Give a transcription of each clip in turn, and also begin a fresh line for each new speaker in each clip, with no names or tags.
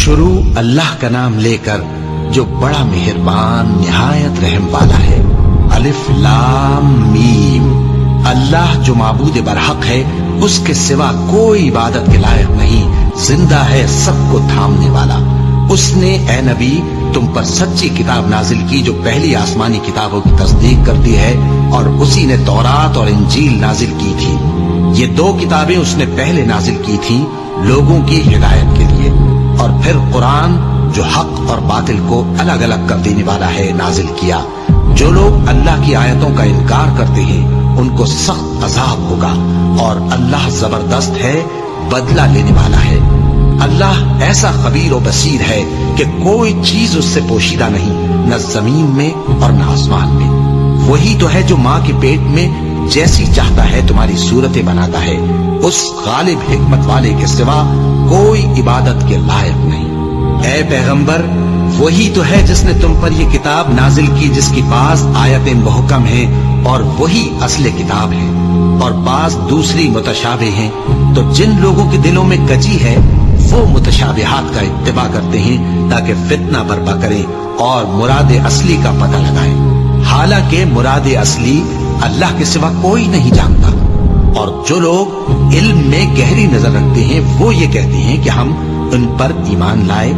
शुरू अल्लाह का नाम लेकर जो बड़ा मेहरबान निहायत रहम वाला है। अलिफ लाम मीम। अल्लाह जो माबूद बरहक है, उसके सिवा कोई इबादत के लायक नहीं, जिंदा है, सबको थामने वाला। उसने ए नबी तुम पर सच्ची किताब नाजिल की जो पहली आसमानी किताबों की तस्दीक करती है, और उसी ने तौरात और इंजील नाजिल की थी। ये दो किताबें उसने पहले नाजिल की थी लोगों की हिदायत के लिए, और फिर कुरान जो हक और बातिल को अलग अलग कर देने वाला है नाजिल किया। जो लोग अल्लाह की आयतों का इनकार करते हैं उनको सख्त अजाब होगा, और अल्लाह जबरदस्त है, बदला लेने वाला है। अल्लाह ऐसा खबीर और बसीर है कि कोई चीज उससे पोशीदा नहीं, न जमीन में और न आसमान में। वही तो है जो माँ के पेट में जैसी चाहता है तुम्हारी सूरतें बनाता है। उस गालिब हिकमत वाले के सिवा कोई इबादत के लायक नहीं। ऐ पैगंबर, वही तो है जिसने तुम पर यह किताब नाजिल की जिसकी बाज आयतें मुहकम हैं और वही असले किताब है, और बाज दूसरी मुतशाबे हैं। तो जिन लोगों के दिलों में कजी है वो मुतशाबिहात का इत्तिबा करते हैं ताकि फितना बर्पा करें और मुराद असली का पता लगाएं। हालांकि मुराद असली अल्लाह के सिवा कोई नहीं जानता। और जो लोग इल्म में गहरी नजर रखते हैं वो ये कहते हैं कि हम उन पर ईमान लाए।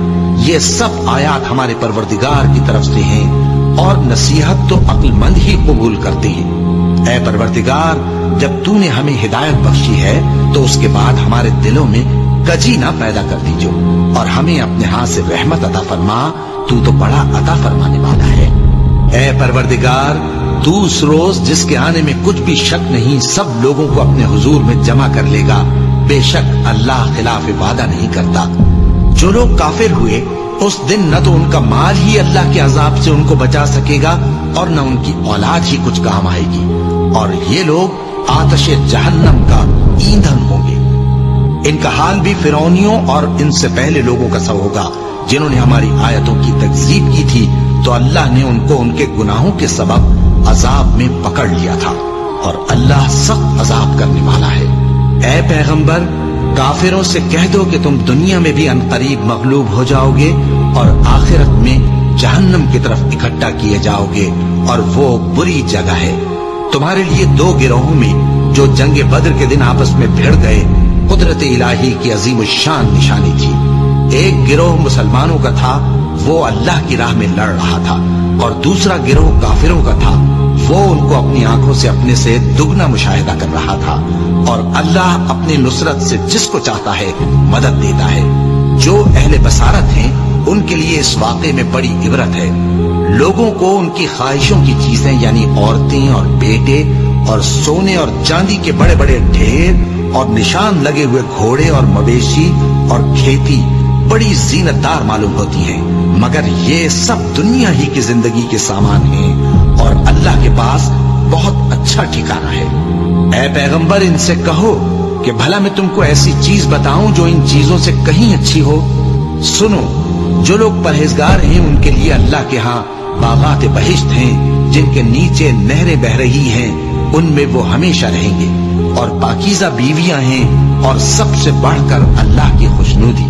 ये सब आयात हमारे परवरदिगार की तरफ से हैं, और नसीहत तो अक्लमंद ही कबूल करते हैं। ऐ परवरदिगार, जब तूने हमें हिदायत बख्शी है तो उसके बाद हमारे दिलों में कजी ना पैदा कर दीजो, और हमें अपने हाथ से रहमत अता फरमा, तू तो बड़ा अता फरमाने वाला है। ऐ परवरदिगार, तू उस रोज जिसके आने में कुछ भी शक नहीं सब लोगों को अपने हुजूर में जमा कर लेगा। बेशक अल्लाह खिलाफ वादा नहीं करता। जो लोग काफिर हुए उस दिन न तो उनका माल ही अल्लाह के अजाब से उनको बचा सकेगा और न उनकी औलाद ही कुछ काम आएगी, और ये लोग आतशे जहन्नम का ईंधन होंगे। इनका हाल भी फिरौनियों और इनसे पहले लोगों का सा होगा जिन्होंने हमारी आयतों की तकजीब की थी, तो अल्लाह ने उनको उनके गुनाहों के सबब अजाब में पकड़ लिया था, और अल्लाह सख्त अजाब करने वाला है। ऐ पैगंबर, काफिरों से कह दो कि तुम दुनिया में भी अनकरीब मगलूब हो जाओगे और आखिरत में जहन्नम की तरफ इकट्ठा किए जाओगे, और वो बुरी जगह है। तुम्हारे लिए दो गिरोहों में जो जंगे बद्र के दिन आपस में भिड़ गए कुदरत इलाही की अजीम शान निशानी थी। एक गिरोह मुसलमानों का था, वो अल्लाह की राह में लड़ रहा था, और दूसरा गिरोह काफिरों का था, वो उनको अपनी आंखों से अपने से दुगना मुशाहिदा कर रहा था। और अल्लाह अपनी नुसरत से जिसको चाहता है मदद देता है। जो अहले बसारत हैं उनके लिए इस वाक़े में बड़ी इबरत है। लोगों को उनकी ख्वाहिशों की चीजें यानी औरतें और बेटे और सोने और चांदी के बड़े बड़े ढेर और निशान लगे हुए घोड़े और मवेशी और खेती बड़ी जीनतदार मालूम होती हैं, मगर ये सब दुनिया ही की जिंदगी के सामान हैं, और अल्लाह के पास बहुत अच्छा ठिकाना है। ऐ पैगंबर, इनसे कहो कि भला मैं तुमको ऐसी चीज बताऊं जो इन चीजों से कहीं अच्छी हो। सुनो, जो लोग परहेजगार हैं उनके लिए अल्लाह के यहाँ बागात बहिश्त हैं जिनके नीचे नहरें बह रही हैं, उनमें वो हमेशा रहेंगे, और पाकीज़ा बीवियां हैं, और सबसे बढ़कर अल्लाह की खुशनुदी।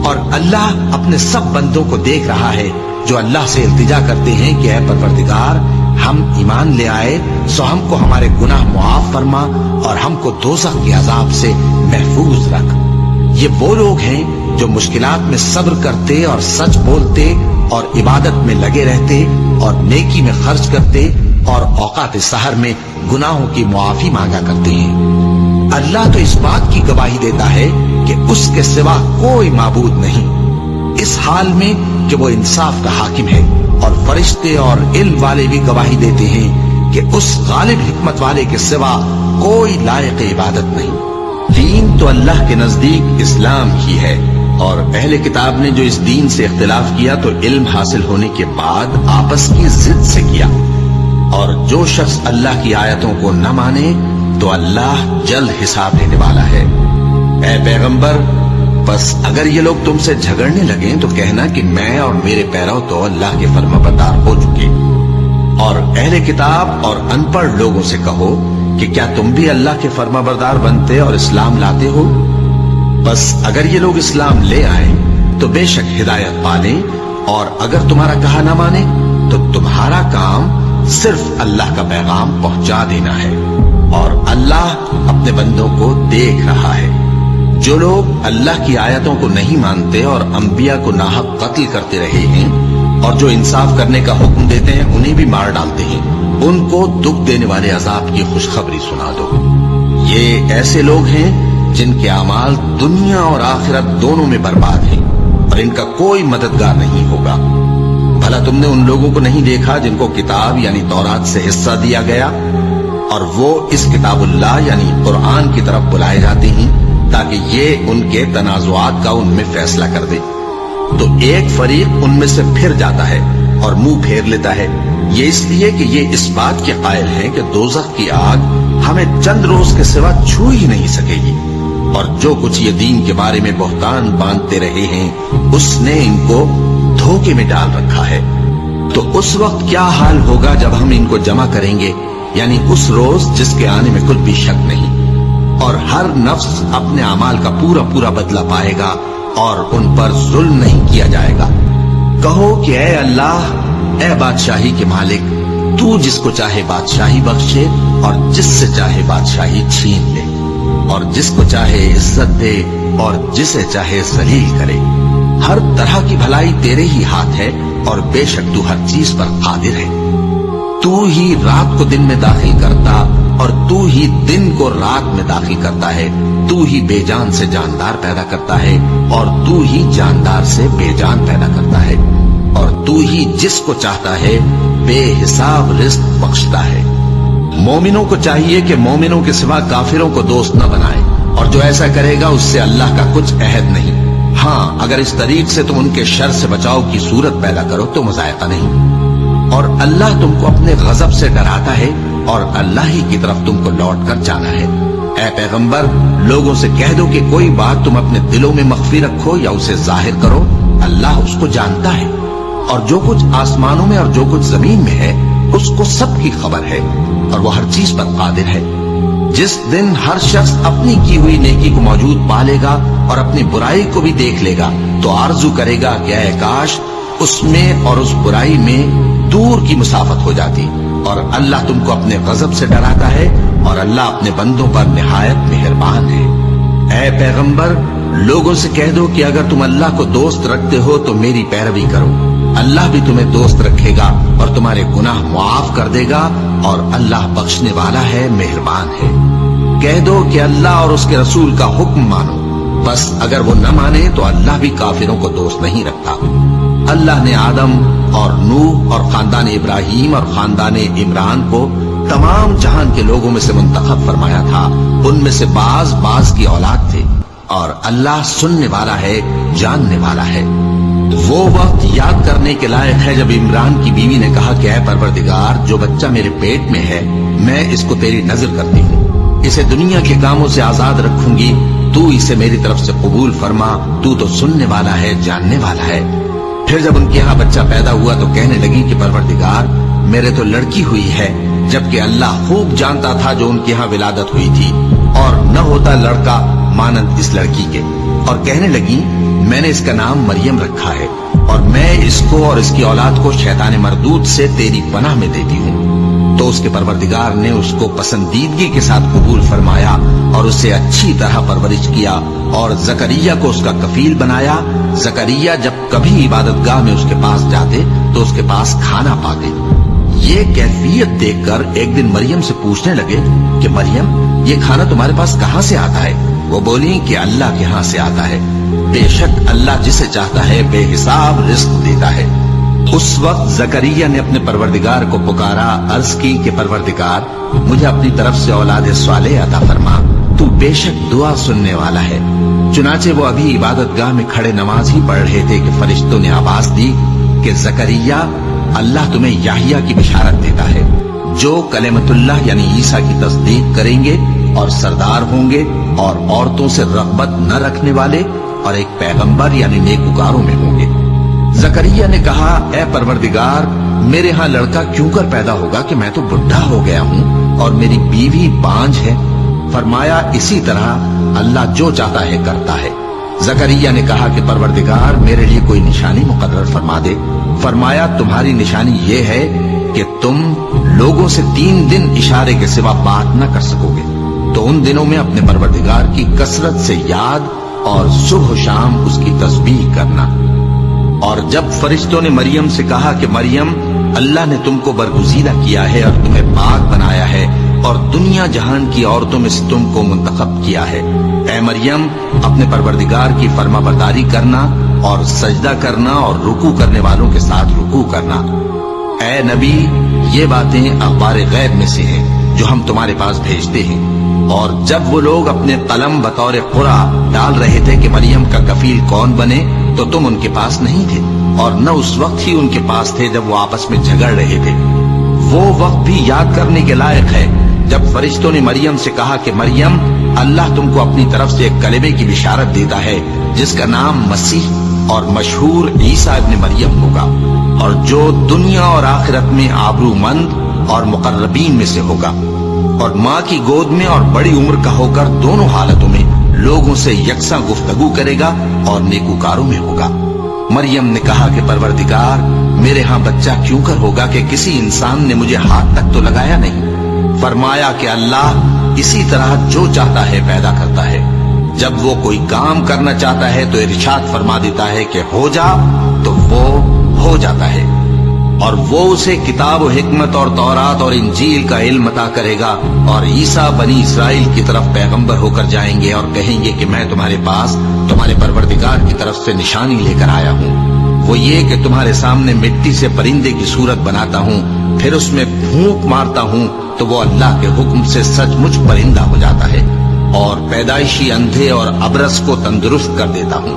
और अल्लाह अपने सब बंदों को देख रहा है जो अल्लाह से इल्तिजा करते हैं कि ऐ परवरदिगार, हम ईमान ले आए सो हमको हमारे गुनाह मुआफ फरमा और हमको दोज़ख के अजाब से महफूज रख। ये वो लोग हैं जो मुश्किलात में सब्र करते और सच बोलते और इबादत में लगे रहते और नेकी में खर्च करते और औकात सहर में गुनाहों की मुआफी मांगा करते हैं। अल्लाह तो इस बात की गवाही देता है कि उसके सिवा कोई माबूद नहीं, इस हाल में कि वो इंसाफ का हाकिम है, और फरिश्ते और इल्म वाले भी गवाही देते हैं कि उस गालिब हिकमत वाले के सिवा कोई लायक इबादत नहीं। दीन तो अल्लाह के नजदीक इस्लाम ही है, और अहले किताब ने जो इस दीन से इख्तिलाफ किया तो इल्म हासिल होने के बाद आपस की जिद से किया, और जो शख्स अल्लाह की आयतों को न माने तो अल्लाह जल्द हिसाब लेने वाला है। ऐ पैगंबर, बस अगर ये लोग तुमसे झगड़ने लगे तो कहना कि मैं और मेरे पैरव तो अल्लाह के फर्माबरदार हो चुके। और अहले किताब और अनपढ़ लोगों से कहो कि क्या तुम भी अल्लाह के फर्माबरदार बनते और इस्लाम लाते हो। बस अगर ये लोग इस्लाम ले आए तो बेशक हिदायत पाले, और अगर तुम्हारा कहा ना माने तो तुम्हारा काम सिर्फ अल्लाह का पैगाम पहुंचा देना है, और अल्लाह अपने बंदों को देख रहा है। जो लोग अल्लाह की आयतों को नहीं मानते और अंबिया को नाहक कत्ल करते रहे हैं, और जो इंसाफ करने का हुक्म देते हैं उन्हें भी मार डालते हैं, उनको दुख देने वाले अजाब की खुशखबरी सुना दो। ये ऐसे लोग हैं जिनके अमाल दुनिया और आखिरत दोनों में बर्बाद हैं, और इनका कोई मददगार नहीं होगा। भला तुमने उन लोगों को नहीं देखा जिनको किताब यानी तौरात से हिस्सा दिया गया, और वो इस किताबुल्लाह यानी कुरान की तरफ बुलाए जाते हैं ताकि ये उनके तनाजुआत का उनमें फैसला कर दे। तो एक फरीक उनमें से फिर जाता है और मुंह फेर लेता है, ये इसलिए कि ये इस बात के कायल हैं कि दोज़ख की आग हमें चंद रोज के सिवा छू ही नहीं सकेगी, और जो कुछ ये दीन के बारे में बहतान बांधते रहे हैं उसने इनको धोखे में डाल रखा है। तो उस वक्त क्या हाल होगा जब हम इनको जमा करेंगे, यानी उस रोज जिसके आने में कुछ भी शक नहीं, और हर नफ्स अपने अमाल का पूरा पूरा बदला पाएगा और उन पर जुल्म नहीं किया जाएगा। कहो कि ऐ अल्लाह, ऐ बादशाही के मालिक, तू जिसको चाहे बादशाही बख्शे और जिससे चाहे बादशाही छीन ले, और जिसको चाहे इज्जत दे और जिसे चाहे जलील करे। हर तरह की भलाई तेरे ही हाथ है, और बेशक तू हर चीज पर कादिर है। तू ही रात को दिन में दाखिल करता और तू ही दिन को रात में दाखिल करता है। तू ही बेजान से जानदार पैदा करता है और तू ही जानदार से बेजान पैदा करता है, और तू ही जिसको चाहता है बेहिसाब रिज़्क़ बख्शता है। मोमिनों को चाहिए कि मोमिनों के सिवा काफिरों को दोस्त न बनाए, और जो ऐसा करेगा उससे अल्लाह का कुछ अहद नहीं। हाँ, अगर इस तरीक से तुम उनके शर से बचाव की सूरत पैदा करो तो मुज़ायका नहीं। और अल्लाह तुमको अपने गजब से डराता है, और अल्लाह ही की तरफ तुमको लौट कर जाना है। ऐ पैगंबर, लोगों से कह दो कि कोई बात तुम अपने दिलों में मख्फी रखो या उसे जाहिर करो, अल्लाह उसको जानता है, और जो कुछ आसमानों में और जो कुछ जमीन में है उसको सबकी खबर है, और वो हर चीज पर कादिर है। जिस दिन हर शख्स अपनी की हुई नेकी को मौजूद पा लेगा और अपनी बुराई को भी देख लेगा, तो आरजू करेगा कि ऐ काश उसमें और उस बुराई में दूर की मुसाफत हो जाती। और अल्लाह तुमको अपने गजब से डराता है, और अल्लाह अपने बंदों पर निहायत मेहरबान है। ऐ पैगंबर, लोगों से कह दो कि अगर तुम अल्लाह को दोस्त रखते हो तो मेरी पैरवी करो, अल्लाह भी तुम्हें दोस्त रखेगा और तुम्हारे गुनाह मुआफ कर देगा, और अल्लाह बख्शने वाला है, मेहरबान है। कह दो कि अल्लाह और उसके रसूल का हुक्म मानो, बस अगर वो न माने तो अल्लाह भी काफिरों को दोस्त नहीं रखता। अल्लाह ने आदम और नूह और खानदान इब्राहिम और खानदान इमरान को तमाम जहान के लोगों में से मुंतखब फरमाया था। उनमें से बाज बाज की औलाद थे, और अल्लाह सुनने वाला है, जानने वाला है। वो वक्त याद करने के लायक है जब इमरान की बीवी ने कहा कि ऐ परवरदिगार, जो बच्चा मेरे पेट में है मैं इसको तेरी नजर करती हूँ, इसे दुनिया के कामों से आजाद रखूंगी, तू इसे मेरी तरफ से कबूल फरमा, तू तो सुनने वाला है, जानने वाला है। फिर जब उनके यहाँ बच्चा पैदा हुआ तो कहने लगी कि परवरदिगार, मेरे तो लड़की हुई है, जबकि अल्लाह खूब जानता था जो उनके यहाँ विलादत हुई थी, और न होता लड़का मानंद इस लड़की के। और कहने लगी, मैंने इसका नाम मरियम रखा है, और मैं इसको और इसकी औलाद को शैतान मरदूद से तेरी पनाह में देती हूँ। तो उसके परवरदिगार ने उसको पसंदीदगी के साथ कबूल फरमाया और उसे अच्छी तरह परवरिश किया, और जकरिया को उसका कफील बनाया। जकरिया जब कभी इबादतगाह में उसके पास जाते तो उसके पास खाना पाते। ये कैफियत देखकर एक दिन मरियम से पूछने लगे कि मरियम, ये खाना तुम्हारे पास कहाँ से आता है? वो बोली कि अल्लाह के यहाँ से आता है, बेशक अल्लाह जिसे चाहता है बेहिसाब रिज़्क़ देता है। उस वक्त जकरिया ने अपने परवरदिगार को पुकारा, अर्ज की कि परवरदिगार, मुझे अपनी तरफ से औलाद स्वालेह अता फरमा, तू बेशक दुआ सुनने वाला है। चुनाचे वो अभी इबादतगाह में खड़े नमाज ही पढ़ रहे थे कि फरिश्तों ने आवाज दी कि जकरिया, अल्लाह तुम्हें याहिया की बिशारत देता है, जो कलेमतुल्लाह यानी ईसा की तस्दीक करेंगे और सरदार होंगे और औरतों से रग़बत न रखने वाले और एक पैगंबर यानी नेककारों में होंगे। जकरिया ने कहा, ए परवरदिगार, मेरे यहाँ लड़का क्यों कर पैदा होगा कि मैं तो बुढ़ा हो गया हूँ और मेरी बीवी बांझ है। फरमाया, इसी तरह अल्लाह जो चाहता है करता है। जकरिया ने कहा कि परवरदिगार मेरे लिए कोई निशानी मुकर्रर फरमा दे। फरमाया तुम्हारी निशानी ये है कि तुम लोगों से 3 दिन इशारे के सिवा बात न कर सकोगे। तो उन दिनों में अपने परवरदिगार की कसरत से याद और सुबह शाम उसकी तस्बीह करना। और जब फरिश्तों ने मरियम से कहा कि मरियम, अल्लाह ने तुमको बरगुज़ीदा किया है और तुम्हें पाक बनाया है और दुनिया जहान की औरतों में से तुमको मुंतखब किया है, ऐ मरियम अपने परवरदिगार की फरमाबरदारी करना और सजदा करना और रुकू करने वालों के साथ रुकू करना। ऐ नबी, ये बातें अखबार गैब में से हैं जो हम तुम्हारे पास भेजते हैं। और जब वो लोग अपने कलम बतौर कुरा डाल रहे थे कि मरियम का कफील कौन बने, तो तुम उनके पास नहीं थे और न उस वक्त ही उनके पास थे जब वो आपस में झगड़ रहे थे। वो वक्त भी याद करने के लायक है जब फरिश्तों ने मरियम से कहा कि मरियम, अल्लाह तुमको अपनी तरफ से एक कलेबे की बिशारत देता है जिसका नाम मसीह और मशहूर ईसा इब्न मरियम होगा, और जो दुनिया और आखिरत में आबरूमंद और मुकर्रबीन में से होगा, और माँ की गोद में और बड़ी उम्र का होकर दोनों हालतों में लोगों से यकसा गुफ्तगू करेगा और नेकूकारों में होगा। मरियम ने कहा कि परवरदिगार, मेरे यहाँ बच्चा क्यों कर होगा कि किसी इंसान ने मुझे हाथ तक तो लगाया नहीं। फरमाया कि अल्लाह इसी तरह जो चाहता है पैदा करता है। जब वो कोई काम करना चाहता है तो इरशाद फरमा देता है कि हो जा, तो वो हो जाता है। और वो उसे किताब व हिकमत और तौरात और इंजील का इल्म अता करेगा। और ईसा बनी इसराइल की तरफ पैगंबर होकर जाएंगे और कहेंगे कि मैं तुम्हारे पास तुम्हारे परवरदिगार की तरफ से निशानी लेकर आया हूँ। वो ये कि तुम्हारे सामने मिट्टी से परिंदे की सूरत बनाता हूँ, फिर उसमें फूंक मारता हूँ तो वो अल्लाह के हुक्म से सचमुच परिंदा हो जाता है, और पैदाइशी अंधे और अबरस को तंदुरुस्त कर देता हूँ,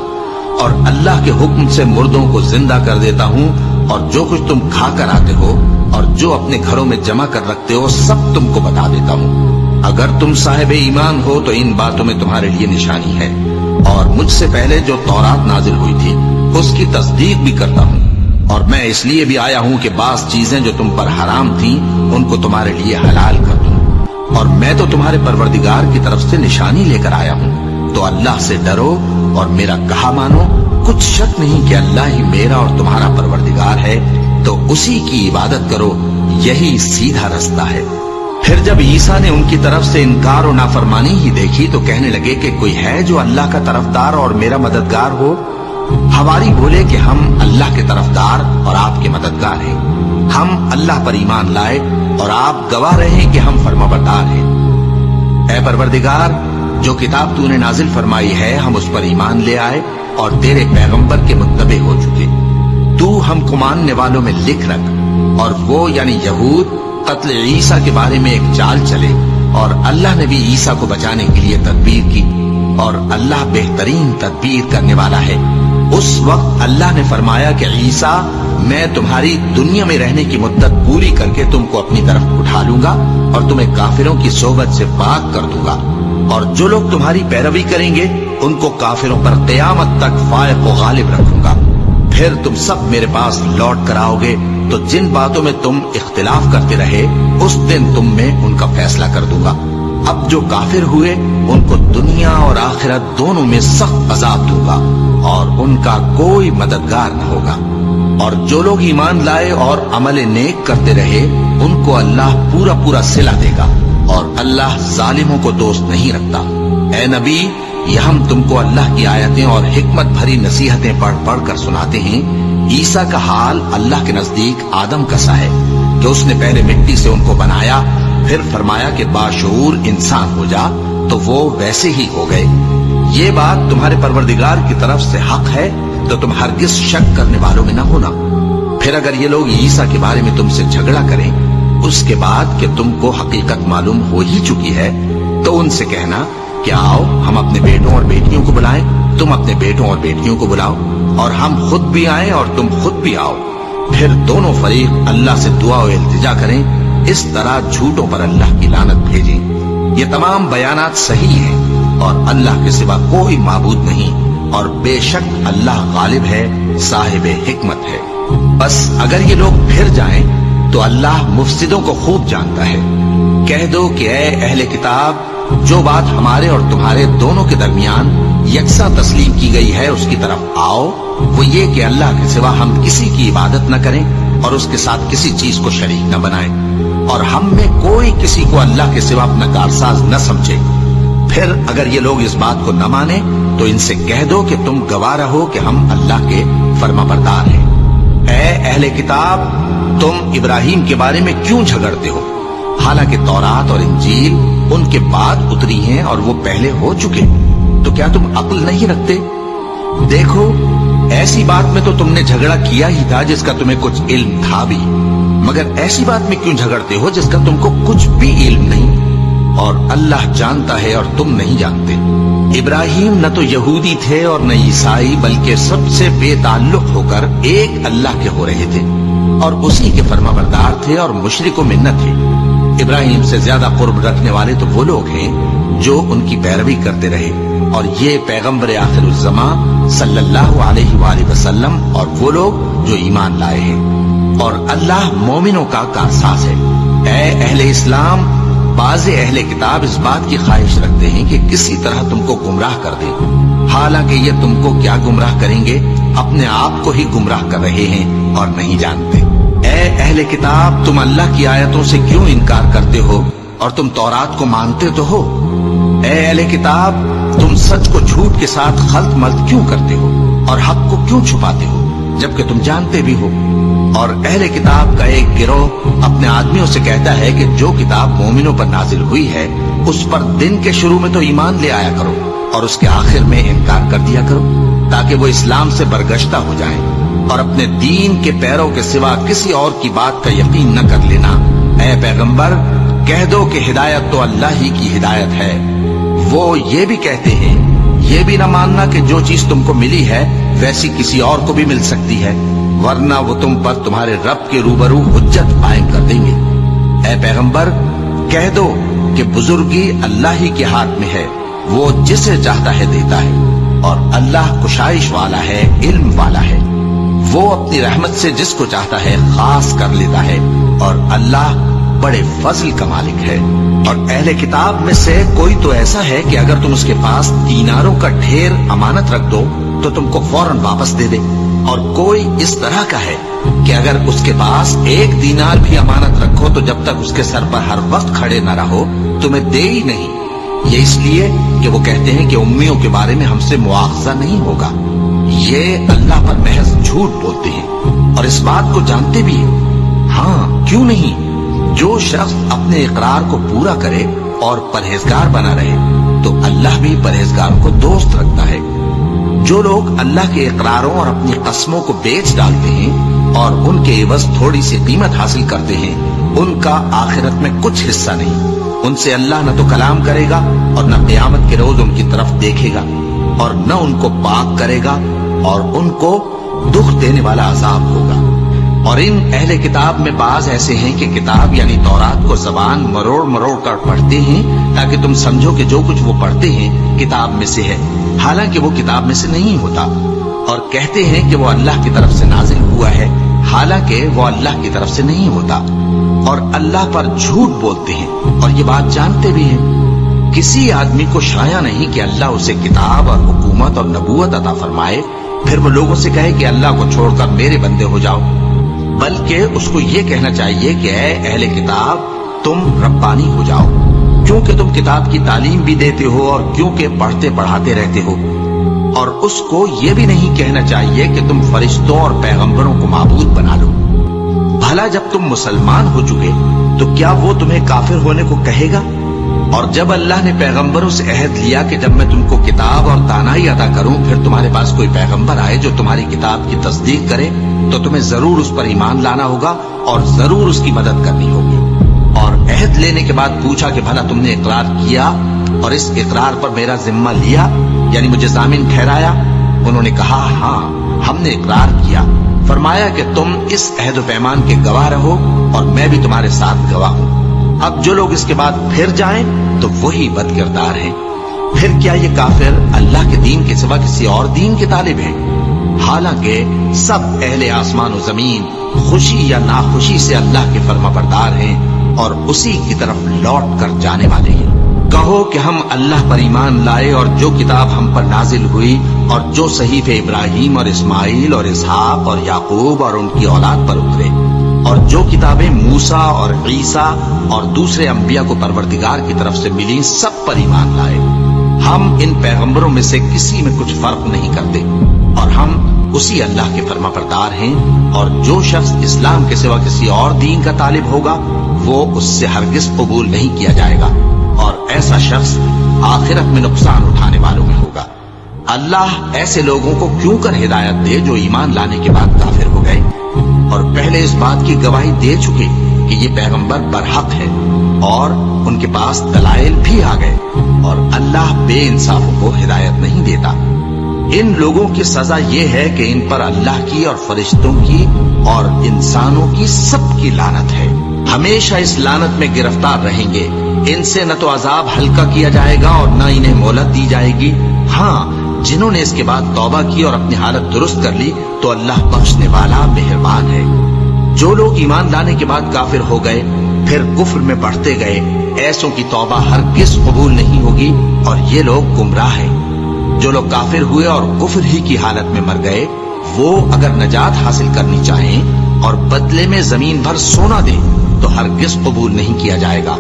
और अल्लाह के हुक्म से मुर्दों को जिंदा कर देता हूँ, और जो कुछ तुम खा कर आते हो और जो अपने घरों में जमा कर रखते हो सब तुमको बता देता हूँ। अगर तुम साहिब ईमान हो तो इन बातों में तुम्हारे लिए निशानी है। और मुझसे पहले जो तौरात नाजिल हुई थी उसकी तस्दीक भी करता हूँ, और मैं इसलिए भी आया हूँ कि बास चीजें जो तुम पर हराम थीं उनको तुम्हारे लिए हलाल कर दूं। और मैं तो तुम्हारे परवरदिगार की तरफ से निशानी लेकर आया हूँ। तो अल्लाह से डरो और मेरा कहा मानो। कुछ शक नहीं कि अल्लाह ही मेरा और तुम्हारा परवरदिगार है, तो उसी की इबादत करो, यही सीधा रास्ता है। फिर जब ईसा ने उनकी तरफ से इनकार और नाफरमानी ही देखी तो कहने लगे कि कोई है जो अल्लाह का तरफदार और मेरा मददगार हो। हवारी बोले कि हम अल्लाह के तरफदार और आपके मददगार हैं। हम अल्लाह पर ईमान लाए और आप गवाह रहे कि हम फरमाबरदार हैं। ऐ परवरदिगार, जो किताब तूने नाजिल फरमाई है हम उस पर ईमान ले आए और तेरे पैगंबर के मुत्तबे हो चुके। तू हमको मानने वालों में लिख रख। और वो यानी यहूद कत्ल ईसा के बारे में एक चाल चले, और अल्लाह ने भी ईसा को बचाने के लिए तदबीर की, और अल्लाह बेहतरीन तदबीर करने वाला है। उस वक्त अल्लाह ने फरमाया कि ईसा, मैं तुम्हारी दुनिया में रहने की मुद्दत पूरी करके तुमको अपनी तरफ उठा लूंगा और तुम्हें काफिरों की सोहबत से पाक कर दूंगा, और जो लोग तुम्हारी पैरवी करेंगे उनको काफिरों पर क़यामत तक फायक व गालिब रखूंगा। फिर तुम सब मेरे पास लौट कर आओगे, तो जिन बातों में तुम इख्तिलाफ करते रहे उस दिन तुम में उनका फैसला कर दूंगा। अब जो काफिर हुए उनको दुनिया और आखिरत दोनों में सख्त अजाब दूंगा और उनका कोई मददगार न होगा। और जो लोग ईमान लाए और अमल नेक करते रहे उनको अल्लाह पूरा पूरा सिला देगा, और अल्लाह जालिमों को दोस्त नहीं रखता। ऐ नबी, ये हम तुमको अल्लाह की आयतें और हिकमत भरी नसीहतें पढ़ पढ़ कर सुनाते हैं। ईसा का हाल अल्लाह के नजदीक आदम का सा है कि उसने पहले मिट्टी से उनको बनाया, फिर फरमाया कि बाशऊर इंसान हो जा, तो वो वैसे ही हो गए। ये बात तुम्हारे परवरदिगार की तरफ से हक है, तो तुम हरगिज शक करने वालों में न होना। फिर अगर ये लोग ईसा के बारे में तुमसे झगड़ा करें उसके बाद कि तुमको हकीकत मालूम हो ही चुकी है, तो उनसे कहना कि आओ हम अपने बेटों और बेटियों को बुलाएं, तुम अपने बेटों और बेटियों को बुलाओ, और हम खुद भी आए और तुम खुद भी आओ। फिर दोनों फरीक अल्लाह से दुआ और इल्तिजा करें, इस तरह झूठों पर अल्लाह की लानत भेजें। ये तमाम बयानात सही हैं और अल्लाह के सिवा कोई माबूद नहीं, और बेशक अल्लाह गालिब है, साहिब हिकमत है। बस अगर ये लोग फिर जाएं तो अल्लाह मुफसिदों को खूब जानता है। कह दो कि ऐ अहले किताब, जो बात हमारे और तुम्हारे दोनों के दरमियान यकसा तस्लीम की गई है उसकी तरफ आओ, वो ये कि अल्लाह के सिवा हम किसी की इबादत न करें और उसके साथ किसी चीज को शरीक न बनाएं, और हम में कोई किसी को अल्लाह के सिवा अपना कारसाज न समझे। फिर अगर ये लोग इस बात को न माने तो इनसे कह दो कि तुम गवाह रहो कि हम अल्लाह के फर्माबरदार हैं। ऐ अहले किताब, तुम इब्राहिम के बारे में क्यों झगड़ते हो? हालांकि तौरात और इंजील उनके बाद उतरी हैं और वो पहले हो चुके, तो क्या तुम अक्ल नहीं रखते? देखो, ऐसी बात में तो तुमने झगड़ा किया ही था जिसका तुम्हें कुछ इल्म था भी, मगर ऐसी बात में क्यों झगड़ते हो जिसका तुमको कुछ भी इल्म नहीं, और अल्लाह जानता है और तुम नहीं जानते। इब्राहिम न तो यहूदी थे और न ईसाई, बल्कि सबसे बेताल्लुक होकर एक अल्लाह के हो रहे थे और उसी के फर्माबरदार थे और मुशरिकों में न थे। इब्राहिम से ज्यादा कुर्ब रखने वाले तो वो लोग हैं जो उनकी पैरवी करते रहे, और ये पैगंबर आखिरुज़्ज़मा सल्लल्लाहु अलैहि वसल्लम और वो लोग जो ईमान लाए हैं, और अल्लाह मोमिनों का कारसाज है। ऐ अहले इस्लाम, बाज़ अहले किताब इस बात की ख्वाहिश रखते हैं कि किसी तरह तुमको गुमराह कर दें, हालांकि ये तुमको क्या गुमराह करेंगे, अपने आप को ही गुमराह कर रहे हैं और नहीं जानते। ऐ अहले किताब, तुम अल्लाह की आयतों से क्यों इनकार करते हो और तुम तौरात को मानते तो हो? ऐ अहले किताब, तुम सच को झूठ के साथ खल्त मल्त क्यों करते हो और हक को क्यों छुपाते हो जबकि तुम जानते भी हो? और अहले किताब का एक गिरोह अपने आदमियों से कहता है कि जो किताब मोमिनों पर नाजिल हुई है उस पर दिन के शुरू में तो ईमान ले आया करो और उसके आखिर में इनकार कर दिया करो, ताकि वो इस्लाम से बरगश्ता हो जाएं और अपने दीन के पैरों के सिवा किसी और की बात का यकीन न कर लेना। ऐ पैगंबर, कह दो कि हिदायत तो अल्लाह ही की हिदायत है। वो ये भी कहते हैं, ये भी न मानना कि जो चीज तुमको मिली है वैसी किसी और को भी मिल सकती है, वरना वो तुम पर तुम्हारे रब के रूबरू हुज्जत कायम कर देंगे। ऐ पैगंबर, कह दो कि बुजुर्गी अल्लाह ही के हाथ में है, वो जिसे चाहता है देता है, और अल्लाह कुशाइश वाला है, इल्म वाला है। वो अपनी रहमत से जिसको चाहता है खास कर लेता है, और अल्लाह बड़े फजल का मालिक है। और अहले किताब में से कोई तो ऐसा है कि अगर तुम उसके पास दीनारों का ढेर अमानत रख दो तो तुमको फौरन वापस दे दे, और कोई इस तरह का है कि अगर उसके पास एक दीनार भी अमानत रखो तो जब तक उसके सर पर हर वक्त खड़े न रहो तुम्हें दे ही नहीं। ये इसलिए कि वो कहते हैं कि उम्मियों के बारे में हमसे मुआवजा नहीं होगा। ये अल्लाह पर महज झूठ बोलते हैं और इस बात को जानते भी हैं। हाँ, क्यों नहीं, जो शख्स अपने इकरार को पूरा करे और परहेजगार बना रहे तो अल्लाह भी परहेजगारों को दोस्त रखता है। जो लोग अल्लाह के इकरारों और अपनी कस्मों को बेच डालते हैं और उनके एवज थोड़ी सी कीमत हासिल करते हैं, उनका आखिरत में कुछ हिस्सा नहीं। उनसे अल्लाह न तो कलाम करेगा और न क़यामत के रोज उनकी तरफ देखेगा, और न उनको पाक करेगा, और उनको दुख देने वाला अजाब होगा। और इन अहले किताब में बाज ऐसे हैं कि किताब यानी तौरात को जबान मरोड़ मरोड़ कर पढ़ते हैं ताकि तुम समझो कि जो कुछ वो पढ़ते हैं किताब में से है, हालांकि वो किताब में से नहीं होता, और कहते हैं कि वो अल्लाह की तरफ से नाजिल हुआ है, हालांकि वो अल्लाह की तरफ से नहीं होता, और अल्लाह पर झूठ बोलते हैं और ये बात जानते भी हैं। किसी आदमी को शाया नहीं कि अल्लाह उसे किताब और हुकूमत और नबूवत अता फरमाए, फिर वो लोगों से कहे कि अल्लाह को छोड़कर मेरे बंदे हो जाओ, बल्कि उसको ये कहना चाहिए कि ऐ अहले किताब, तुम रब्बानी हो जाओ, क्योंकि तुम किताब की तालीम भी देते हो और क्योंकि पढ़ते पढ़ाते रहते हो। और उसको ये भी नहीं कहना चाहिए कि तुम फरिश्तों और पैगंबरों को माबूद बना लो। भला जब तुम मुसलमान हो चुके तो क्या वो तुम्हें काफिर होने को कहेगा? और जब अल्लाह ने पैगंबरों से अहद लिया कि जब मैं तुमको किताब और दानाई अता करूं फिर तुम्हारे पास कोई पैगंबर आए जो तुम्हारी किताब की तस्दीक करे तो तुम्हें जरूर उस पर ईमान लाना होगा और जरूर उसकी मदद करनी होगी। और अहद लेने के बाद पूछा कि भला तुमने इकरार किया और इस इकरार पर मेरा जिम्मा लिया, यानी मुझे जामिन ठहराया? उन्होंने कहा, हाँ, हमने इकरार किया। फरमाया कि तुम इस अहद पैमान के गवाह रहो और मैं भी तुम्हारे साथ गवाह हूं। अब जो लोग इसके बाद फिर जाएं तो वही बदकिरदार हैं। फिर क्या ये काफिर अल्लाह के दीन के सिवा किसी और दीन के तालिब हैं? हालांकि सब अहले आसमान और जमीन खुशी या नाखुशी से अल्लाह के फर्माबरदार हैं और उसी की तरफ लौट कर जाने वाले हैं। کہو کہ ہم اللہ پر ایمان لائے اور جو کتاب ہم پر نازل ہوئی اور جو صحیفے ابراہیم اور اسماعیل اور اسحاق اور یعقوب اور ان کی اولاد پر اترے اور جو کتابیں موسیٰ اور عیسیٰ اور دوسرے انبیاء کو پروردگار کی طرف سے ملی سب پر ایمان لائے۔ ہم ان پیغمبروں میں سے کسی میں کچھ فرق نہیں کرتے اور ہم اسی اللہ کے فرما بردار ہیں، اور جو شخص اسلام کے سوا کسی اور دین کا طالب ہوگا وہ اس سے ہرگز قبول نہیں کیا جائے گا، اور ایسا شخص آخرت میں نقصان اٹھانے والوں میں ہوگا۔ اللہ ایسے لوگوں کو کیوں کر ہدایت دے جو ایمان لانے کے بعد کافر ہو گئے اور پہلے اس بات کی گواہی دے چکے کہ یہ پیغمبر برحق ہے اور ان کے پاس دلائل بھی آ گئے، اور اللہ بے انصافوں کو ہدایت نہیں دیتا۔ ان لوگوں کی سزا یہ ہے کہ ان پر اللہ کی اور فرشتوں کی اور انسانوں کی سب کی لعنت ہے، ہمیشہ اس لعنت میں گرفتار رہیں گے۔ ان سے نہ تو عذاب ہلکا کیا جائے گا اور نہ انہیں مہلت دی جائے گی۔ ہاں، جنہوں نے اس کے بعد توبہ کی اور اپنی حالت درست کر لی تو اللہ بخشنے والا مہربان ہے۔ جو لوگ ایمان لانے کے بعد کافر ہو گئے پھر کفر میں بڑھتے گئے، ایسوں کی توبہ ہرگز قبول نہیں ہوگی اور یہ لوگ گمراہ ہیں۔ جو لوگ کافر ہوئے اور کفر ہی کی حالت میں مر گئے، وہ اگر نجات حاصل کرنی چاہیں اور بدلے میں زمین بھر سونا دیں تو ہرگز قبول نہیں کیا جائے گا۔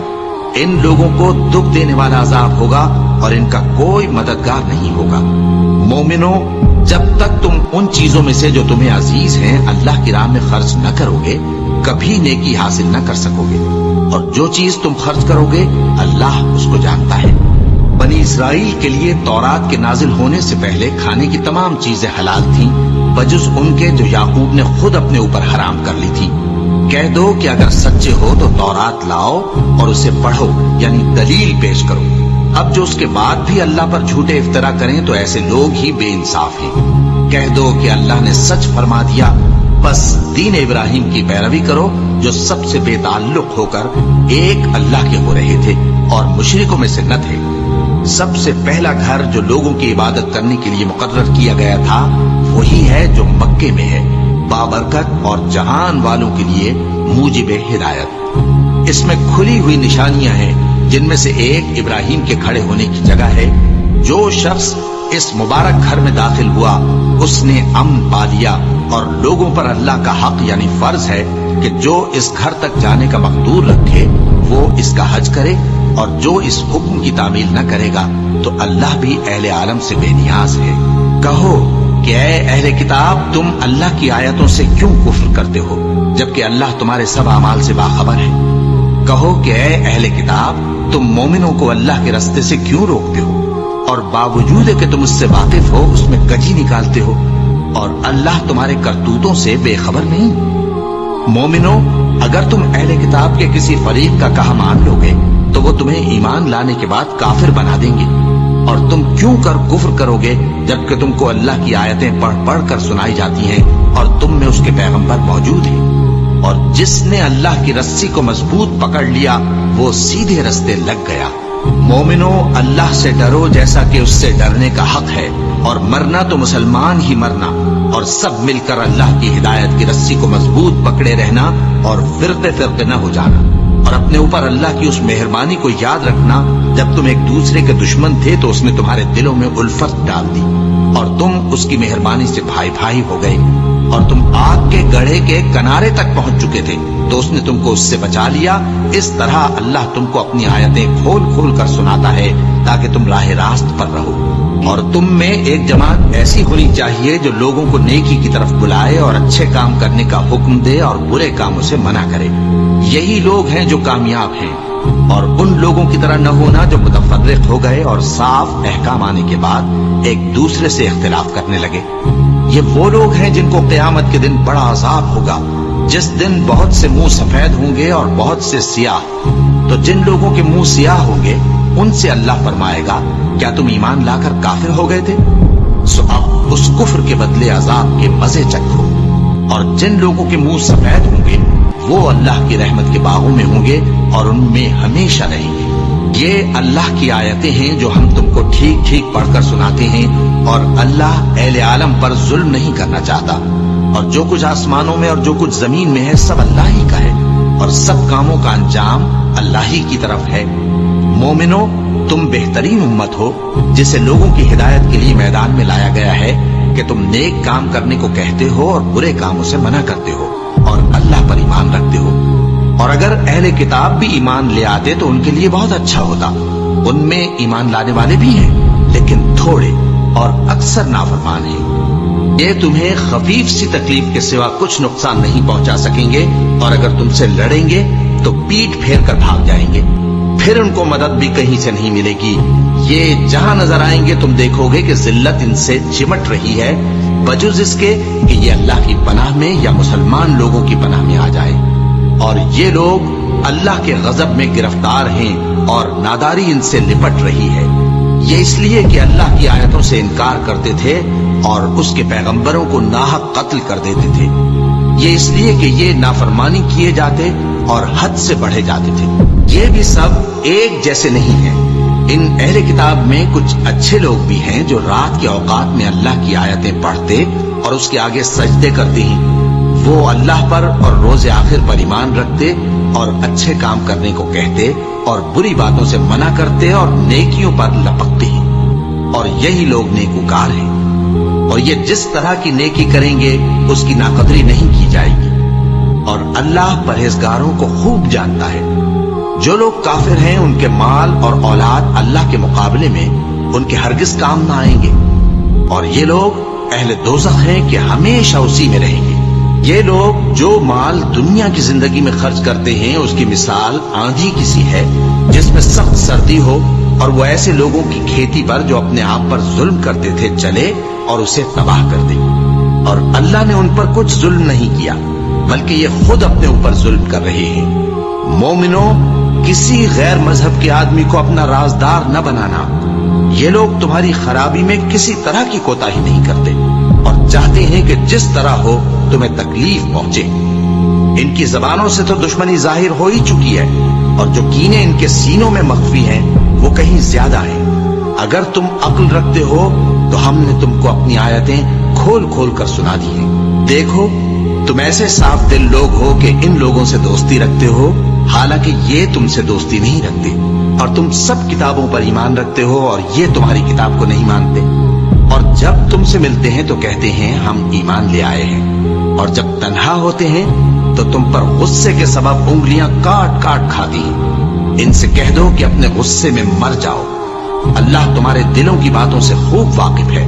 ان لوگوں کو دکھ دینے والا عذاب ہوگا اور ان کا کوئی مددگار نہیں ہوگا۔ مومنو، جب تک تم ان چیزوں میں سے جو تمہیں عزیز ہیں اللہ کی راہ میں خرچ نہ کرو گے کبھی نیکی حاصل نہ کر سکو گے، اور جو چیز تم خرچ کرو گے اللہ اس کو جانتا ہے۔ بنی اسرائیل کے لیے تورات کے نازل ہونے سے پہلے کھانے کی تمام چیزیں حلال تھیں بجز ان کے جو یعقوب نے خود اپنے اوپر حرام کر لی تھی۔ کہہ دو کہ اگر سچے ہو تو تورات لاؤ اور اسے پڑھو، یعنی دلیل پیش کرو۔ اب جو اس کے بعد بھی اللہ پر جھوٹے افطرا کریں تو ایسے لوگ ہی بے انصاف ہیں۔ کہہ دو کہ اللہ نے سچ فرما دیا، بس دین ابراہیم کی پیروی کرو جو سب سے بے تعلق ہو کر ایک اللہ کے ہو رہے تھے اور مشرکوں میں سے نہ تھے۔ سب سے پہلا گھر جو لوگوں کی عبادت کرنے کے لیے مقرر کیا گیا تھا وہی ہے جو مکے میں ہے، بابرکت اور جہان والوں کے لیے موجب ہدایت۔ اس میں کھلی ہوئی نشانیاں ہیں جن میں سے ایک ابراہیم کے کھڑے ہونے کی جگہ ہے۔ جو شخص اس مبارک گھر میں داخل ہوا اس نے امن پا لیا، اور لوگوں پر اللہ کا حق یعنی فرض ہے کہ جو اس گھر تک جانے کا مقدور رکھے وہ اس کا حج کرے، اور جو اس حکم کی تعمیل نہ کرے گا تو اللہ بھی اہل عالم سے بے نیاز ہے۔ کہو کہ اے اہل کتاب، تم اللہ کی آیتوں سے کیوں کفر کرتے ہو جبکہ اللہ تمہارے سب اعمال سے باخبر ہے؟ کہو کہ اے اہل کتاب، تم مومنوں کو اللہ کے راستے سے کیوں روکتے ہو اور باوجود کہ تم اس سے واقف ہو اس میں کجی نکالتے ہو، اور اللہ تمہارے کرتوتوں سے بے خبر نہیں؟ مومنو، اگر تم اہل کتاب کے کسی فریق کا کہا مان لو گے تو وہ تمہیں ایمان لانے کے بعد کافر بنا دیں گے، اور تم کیوں کر کفر کرو گے جبکہ تم کو اللہ کی آیتیں پڑھ پڑھ کر سنائی جاتی ہیں اور تم میں اس کے پیغمبر موجود ہیں؟ اور جس نے اللہ کی رسی کو مضبوط پکڑ لیا وہ سیدھے رستے لگ گیا۔ مومنو، اللہ سے ڈرو جیسا کہ اس سے ڈرنے کا حق ہے، اور مرنا تو مسلمان ہی مرنا، اور سب مل کر اللہ کی ہدایت کی رسی کو مضبوط پکڑے رہنا اور فرقے فرقے نہ ہو جانا، اور اپنے اوپر اللہ کی اس مہربانی کو یاد رکھنا جب تم ایک دوسرے کے دشمن تھے تو اس نے تمہارے دلوں میں الفت ڈال دی اور تم اس کی مہربانی سے بھائی بھائی ہو گئے، اور تم آگ کے گڑھے کے کنارے تک پہنچ چکے تھے تو اس نے تم کو اس سے بچا لیا۔ اس طرح اللہ تم کو اپنی آیتیں کھول کھول کر سناتا ہے تاکہ تم راہ راست پر رہو، اور تم میں ایک جماعت ایسی ہونی چاہیے جو لوگوں کو نیکی کی طرف بلائے اور اچھے کام کرنے کا حکم دے اور برے کاموں سے منع کرے۔ یہی لوگ ہیں جو کامیاب ہیں، اور ان لوگوں کی طرح نہ ہونا جو متفرق ہو گئے اور صاف احکام آنے کے بعد ایک دوسرے سے اختلاف کرنے لگے۔ یہ وہ لوگ ہیں جن کو قیامت کے دن بڑا عذاب ہوگا، جس دن بہت سے منہ سفید ہوں گے اور بہت سے سیاہ۔ تو جن لوگوں کے منہ سیاہ ہوں گے ان سے اللہ فرمائے گا، کیا تم ایمان لا کر کافر ہو گئے تھے؟ سو اب اس کفر کے بدلے عذاب کے مزے چکھو۔ اور جن لوگوں کے منہ سفید ہوں گے وہ اللہ کی رحمت کے باغوں میں ہوں گے اور ان میں ہمیشہ رہیں گے۔ یہ اللہ کی آیتیں ہیں جو ہم تم کو ٹھیک ٹھیک پڑھ کر سناتے ہیں، اور اللہ اہل عالم پر ظلم نہیں کرنا چاہتا، اور جو کچھ آسمانوں میں اور جو کچھ زمین میں ہے سب اللہ ہی کا ہے، اور سب کاموں کا انجام اللہ ہی کی طرف ہے۔ مومنو، तुम बेहतरीन उम्मत हो जिसे लोगों की हिदायत के लिए मैदान में लाया गया है कि तुम नेक काम करने को कहते हो और बुरे कामों से मना करते हो और अल्लाह पर ईमान रखते हो। और अगर अहले किताब भी ईमान ले आते तो उनके लिए बहुत अच्छा होता। उनमें ईमान लाने वाले भी हैं, लेकिन थोड़े और अक्सर नाफरमान हैं। ये तुम्हें खफीफ सी तकलीफ के सिवा कुछ नुकसान नहीं पहुंचा सकेंगे और अगर तुमसे लड़ेंगे तो पीठ फेर कर भाग जाएंगे। फिर उनको मदद भी कहीं से नहीं मिलेगी। ये जहां नजर आएंगे तुम देखोगे कि जिल्लत इनसे चिमट रही है, बजुज इसके कि ये अल्लाह की पनाह में या मुसलमान लोगों की पनाह में आ जाए। और ये लोग अल्लाह के गजब में गिरफ्तार हैं और नादारी इनसे लिपट रही है। ये इसलिए कि अल्लाह की आयतों से इनकार करते थे और उसके पैगंबरों को नाहक कत्ल कर देते थे। ये इसलिए कि ये नाफरमानी किए जाते और हद से बढ़े जाते थे। ये भी सब एक जैसे नहीं हैं। इन अहले किताब में कुछ अच्छे लोग भी हैं जो रात के औकात में अल्लाह की आयतें पढ़ते और उसके आगे सजदे करते हैं। वो अल्लाह पर और रोज़े आखिर पर ईमान रखते और अच्छे काम करने को कहते और बुरी बातों से मना करते और नेकियों पर लपकते हैं। और यही लोग नेकूकार हैं। और ये जिस तरह की नेकी करेंगे उसकी नाकदरी नहीं की जाएगी। और अल्लाह परहेजगारों को खूब जानता है। जो लोग काफिर हैं उनके माल और औलाद अल्लाह के मुकाबले में उनके हरगिज काम ना आएंगे। और ये लोग अहले दोज़ख हैं कि हमेशा उसी में रहेंगे। ये लोग जो माल दुनिया की जिंदगी में खर्च करते हैं उसकी मिसाल आंधी की सी है जिसमें सख्त सर्दी हो और वो ऐसे लोगों की खेती पर जो अपने आप पर जुल्म करते थे चले और उसे तबाह कर दे। और अल्लाह ने उन पर कुछ जुल्म नहीं किया बल्कि ये खुद अपने ऊपर जुल्म कर रहे हैं। मोमिनो, किसी गैर मजहब के आदमी को अपना राजदार न बनाना। ये लोग तुम्हारी खराबी में किसी तरह की कोताही नहीं करते और चाहते हैं कि जिस तरह हो तुम्हें तकलीफ पहुंचे। इनकी जबानों से तो दुश्मनी जाहिर हो ही चुकी है और जो कीने इनके सीनों में मख्फी हैं वो कहीं ज्यादा हैं। अगर तुम अक्ल रखते हो तो हमने तुमको अपनी आयतें खोल खोल कर सुना दी हैं। देखो, तुम ऐसे साफ दिल लोग हो कि इन लोगों से दोस्ती रखते हो, हालांकि ये तुमसे दोस्ती नहीं रखते। और तुम सब किताबों पर ईमान रखते हो और ये तुम्हारी किताब को नहीं मानते। और जब तुमसे मिलते हैं तो कहते हैं हम ईमान ले आए हैं। और जब तन्हा होते हैं तो तुम पर गुस्से के सबब उंगलियां काट काट खाती हैं। इनसे कह दो कि अपने गुस्से में मर जाओ। अल्लाह तुम्हारे दिलों की बातों से खूब वाकिफ है।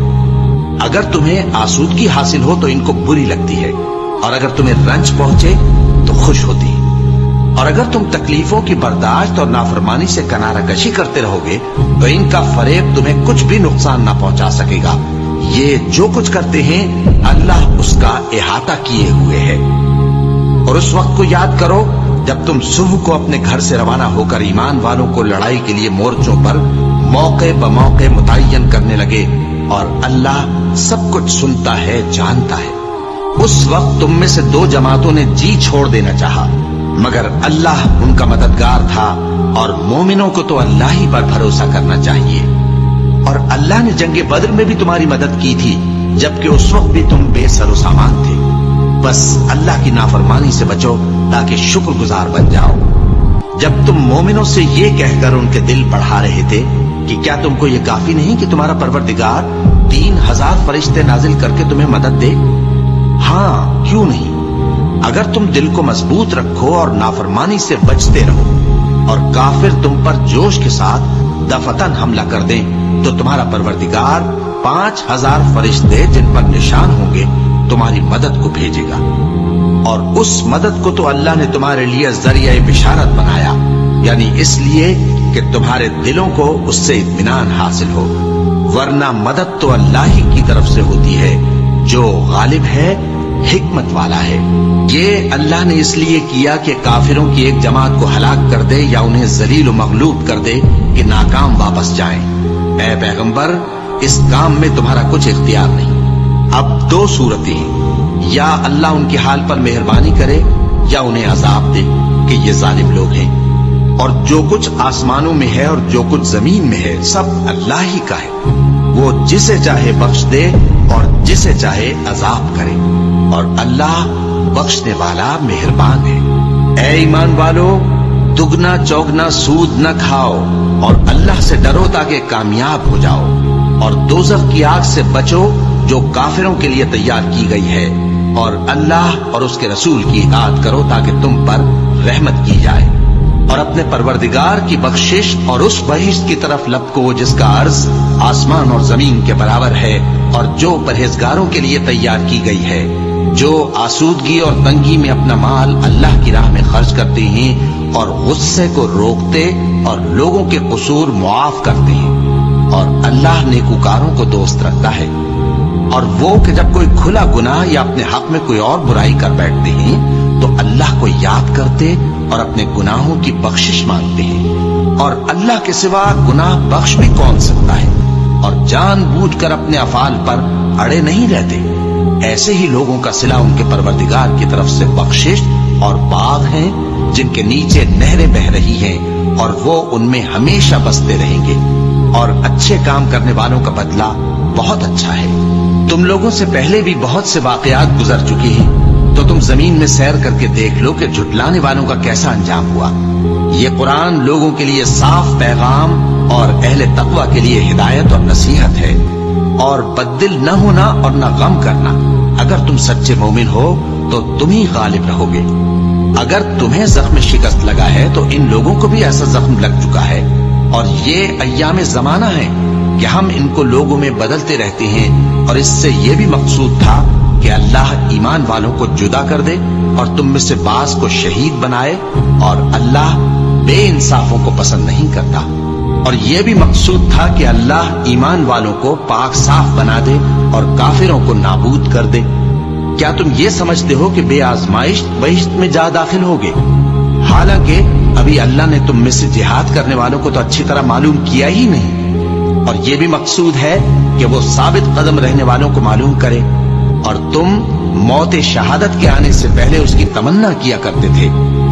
अगर तुम्हें आसूदगी हासिल हो तो इनको बुरी लगती है और अगर तुम्हें रंज पहुंचे तो खुश होती है। और अगर तुम तकलीफों की बर्दाश्त और नाफरमानी से किनारा कशी करते रहोगे तो इनका फरेब तुम्हें कुछ भी नुकसान ना पहुंचा सकेगा। ये जो कुछ करते हैं अल्लाह उसका इहाता किए हुए है। और उस वक्त को याद करो जब तुम सुबह को अपने घर से रवाना होकर ईमान वालों को लड़ाई के लिए मोर्चों पर मौके ब मौके मुतय्यन करने लगे और अल्लाह सब कुछ सुनता है, जानता है। उस वक्त तुम में से दो जमातों ने जी छोड़ देना चाहा, मगर अल्लाह उनका मददगार था और मोमिनों को तो अल्लाह ही पर भरोसा करना चाहिए। और अल्लाह ने जंगे बद्र में भी तुम्हारी मदद की थी जबकि उस वक्त भी तुम बेसरो सामान थे। बस अल्लाह की नाफरमानी से बचो ताकि शुक्रगुजार बन जाओ। जब तुम मोमिनों से ये कहकर उनके दिल बढ़ा रहे थे कि क्या तुमको ये काफी नहीं कि तुम्हारा परवरदिगार 3000 फरिश्ते नाजिल करके तुम्हें मदद दे? हाँ, क्यों नहीं। अगर तुम दिल को मजबूत रखो और नाफरमानी से बचते रहो और काफिर तुम पर जोश के साथ दफतन हमला कर दें तो तुम्हारा परवरदिगार 5000 फरिश्ते जिन पर निशान होंगे तुम्हारी मदद को भेजेगा। और उस मदद को तो अल्लाह ने तुम्हारे लिए जरिया बिशारत बनाया, यानी इसलिए कि तुम्हारे दिलों को उससे इत्मीनान हासिल हो। वरना मदद तो अल्लाह ही की तरफ से होती है जो गालिब है, हिकमत वाला है। ये अल्लाह ने इसलिए किया कि काफिरों की एक जमात को हलाक कर दे या उन्हें जलील व मगलूब कर दे कि नाकाम वापस जाएं। ऐ पैगंबर, इस काम में तुम्हारा कुछ इख्तियार नहीं। अब दो सूरतें हैं, या अल्लाह उनके हाल पर मेहरबानी करे या उन्हें अजाब दे कि ये जालिम लोग हैं। और जो कुछ आसमानों में है और जो कुछ जमीन में है सब अल्लाह ही का है। वो जिसे चाहे बख्श दे और जिसे चाहे अजाब करे और अल्लाह बख्शने वाला मेहरबान है। ऐ ईमान वालो, दुगना चौगना सूद न खाओ اور اللہ سے ڈرو تاکہ کامیاب ہو جاؤ، اور دوزخ کی آگ سے بچو جو کافروں کے لیے تیار کی گئی ہے، اور اللہ اور اس کے رسول کی اطاعت کرو تاکہ تم پر رحمت کی جائے، اور اپنے پروردگار کی بخشش اور اس بہشت کی طرف لپکو جس کا عرض آسمان اور زمین کے برابر ہے، اور جو پرہیزگاروں کے لیے تیار کی گئی ہے، جو آسودگی اور تنگی میں اپنا مال اللہ کی راہ میں خرچ کرتے ہیں اور غصے کو روکتے اور لوگوں کے قصور معاف کرتے ہیں، اور اللہ نیکوکاروں کو دوست رکھتا ہے۔ اور وہ کہ جب کوئی کھلا گناہ یا اپنے حق میں کوئی اور برائی کر بیٹھتے ہیں تو اللہ کو یاد کرتے اور اپنے گناہوں کی بخشش مانگتے ہیں، اور اللہ کے سوا گناہ بخش بھی کون سکتا ہے، اور جان بوجھ کر اپنے افعال پر اڑے نہیں رہتے۔ ایسے ہی لوگوں کا صلہ ان کے پروردگار کی طرف سے بخشش اور باغ ہیں جن کے نیچے نہریں بہ رہی ہیں، اور وہ ان میں ہمیشہ بستے رہیں گے، اور اچھے کام کرنے والوں کا بدلہ بہت اچھا ہے۔ تم لوگوں سے پہلے بھی بہت سے واقعات گزر چکے ہیں، تو تم زمین میں سیر کر کے دیکھ لو کہ جھٹلانے والوں کا کیسا انجام ہوا۔ یہ قرآن لوگوں کے لیے صاف پیغام اور اہل تقوی کے لیے ہدایت اور نصیحت ہے، اور بددل نہ ہونا اور نہ غم کرنا۔ اگر تم سچے مومن ہو تو تم ہی غالب رہو گے۔ اگر تمہیں زخم شکست لگا ہے تو ان لوگوں کو بھی ایسا زخم لگ چکا ہے، اور یہ ایام زمانہ ہے کہ ہم ان کو لوگوں میں بدلتے رہتے ہیں، اور اس سے یہ بھی مقصود تھا کہ اللہ ایمان والوں کو جدا کر دے اور تم میں سے بعض کو شہید بنائے، اور اللہ بے انصافوں کو پسند نہیں کرتا۔ اور یہ بھی مقصود تھا کہ اللہ ایمان والوں کو پاک صاف بنا دے اور کافروں کو نابود کر دے۔ کیا تم یہ سمجھتے ہو کہ بے آزمائش بہشت میں جا داخل ہوگے؟ حالانکہ ابھی اللہ نے تم میں سے جہاد کرنے والوں کو تو اچھی طرح معلوم کیا ہی نہیں۔ اور یہ بھی مقصود ہے کہ وہ ثابت قدم رہنے والوں کو معلوم کرے، اور تم موت شہادت کے آنے سے پہلے اس کی تمنا کیا کرتے تھے،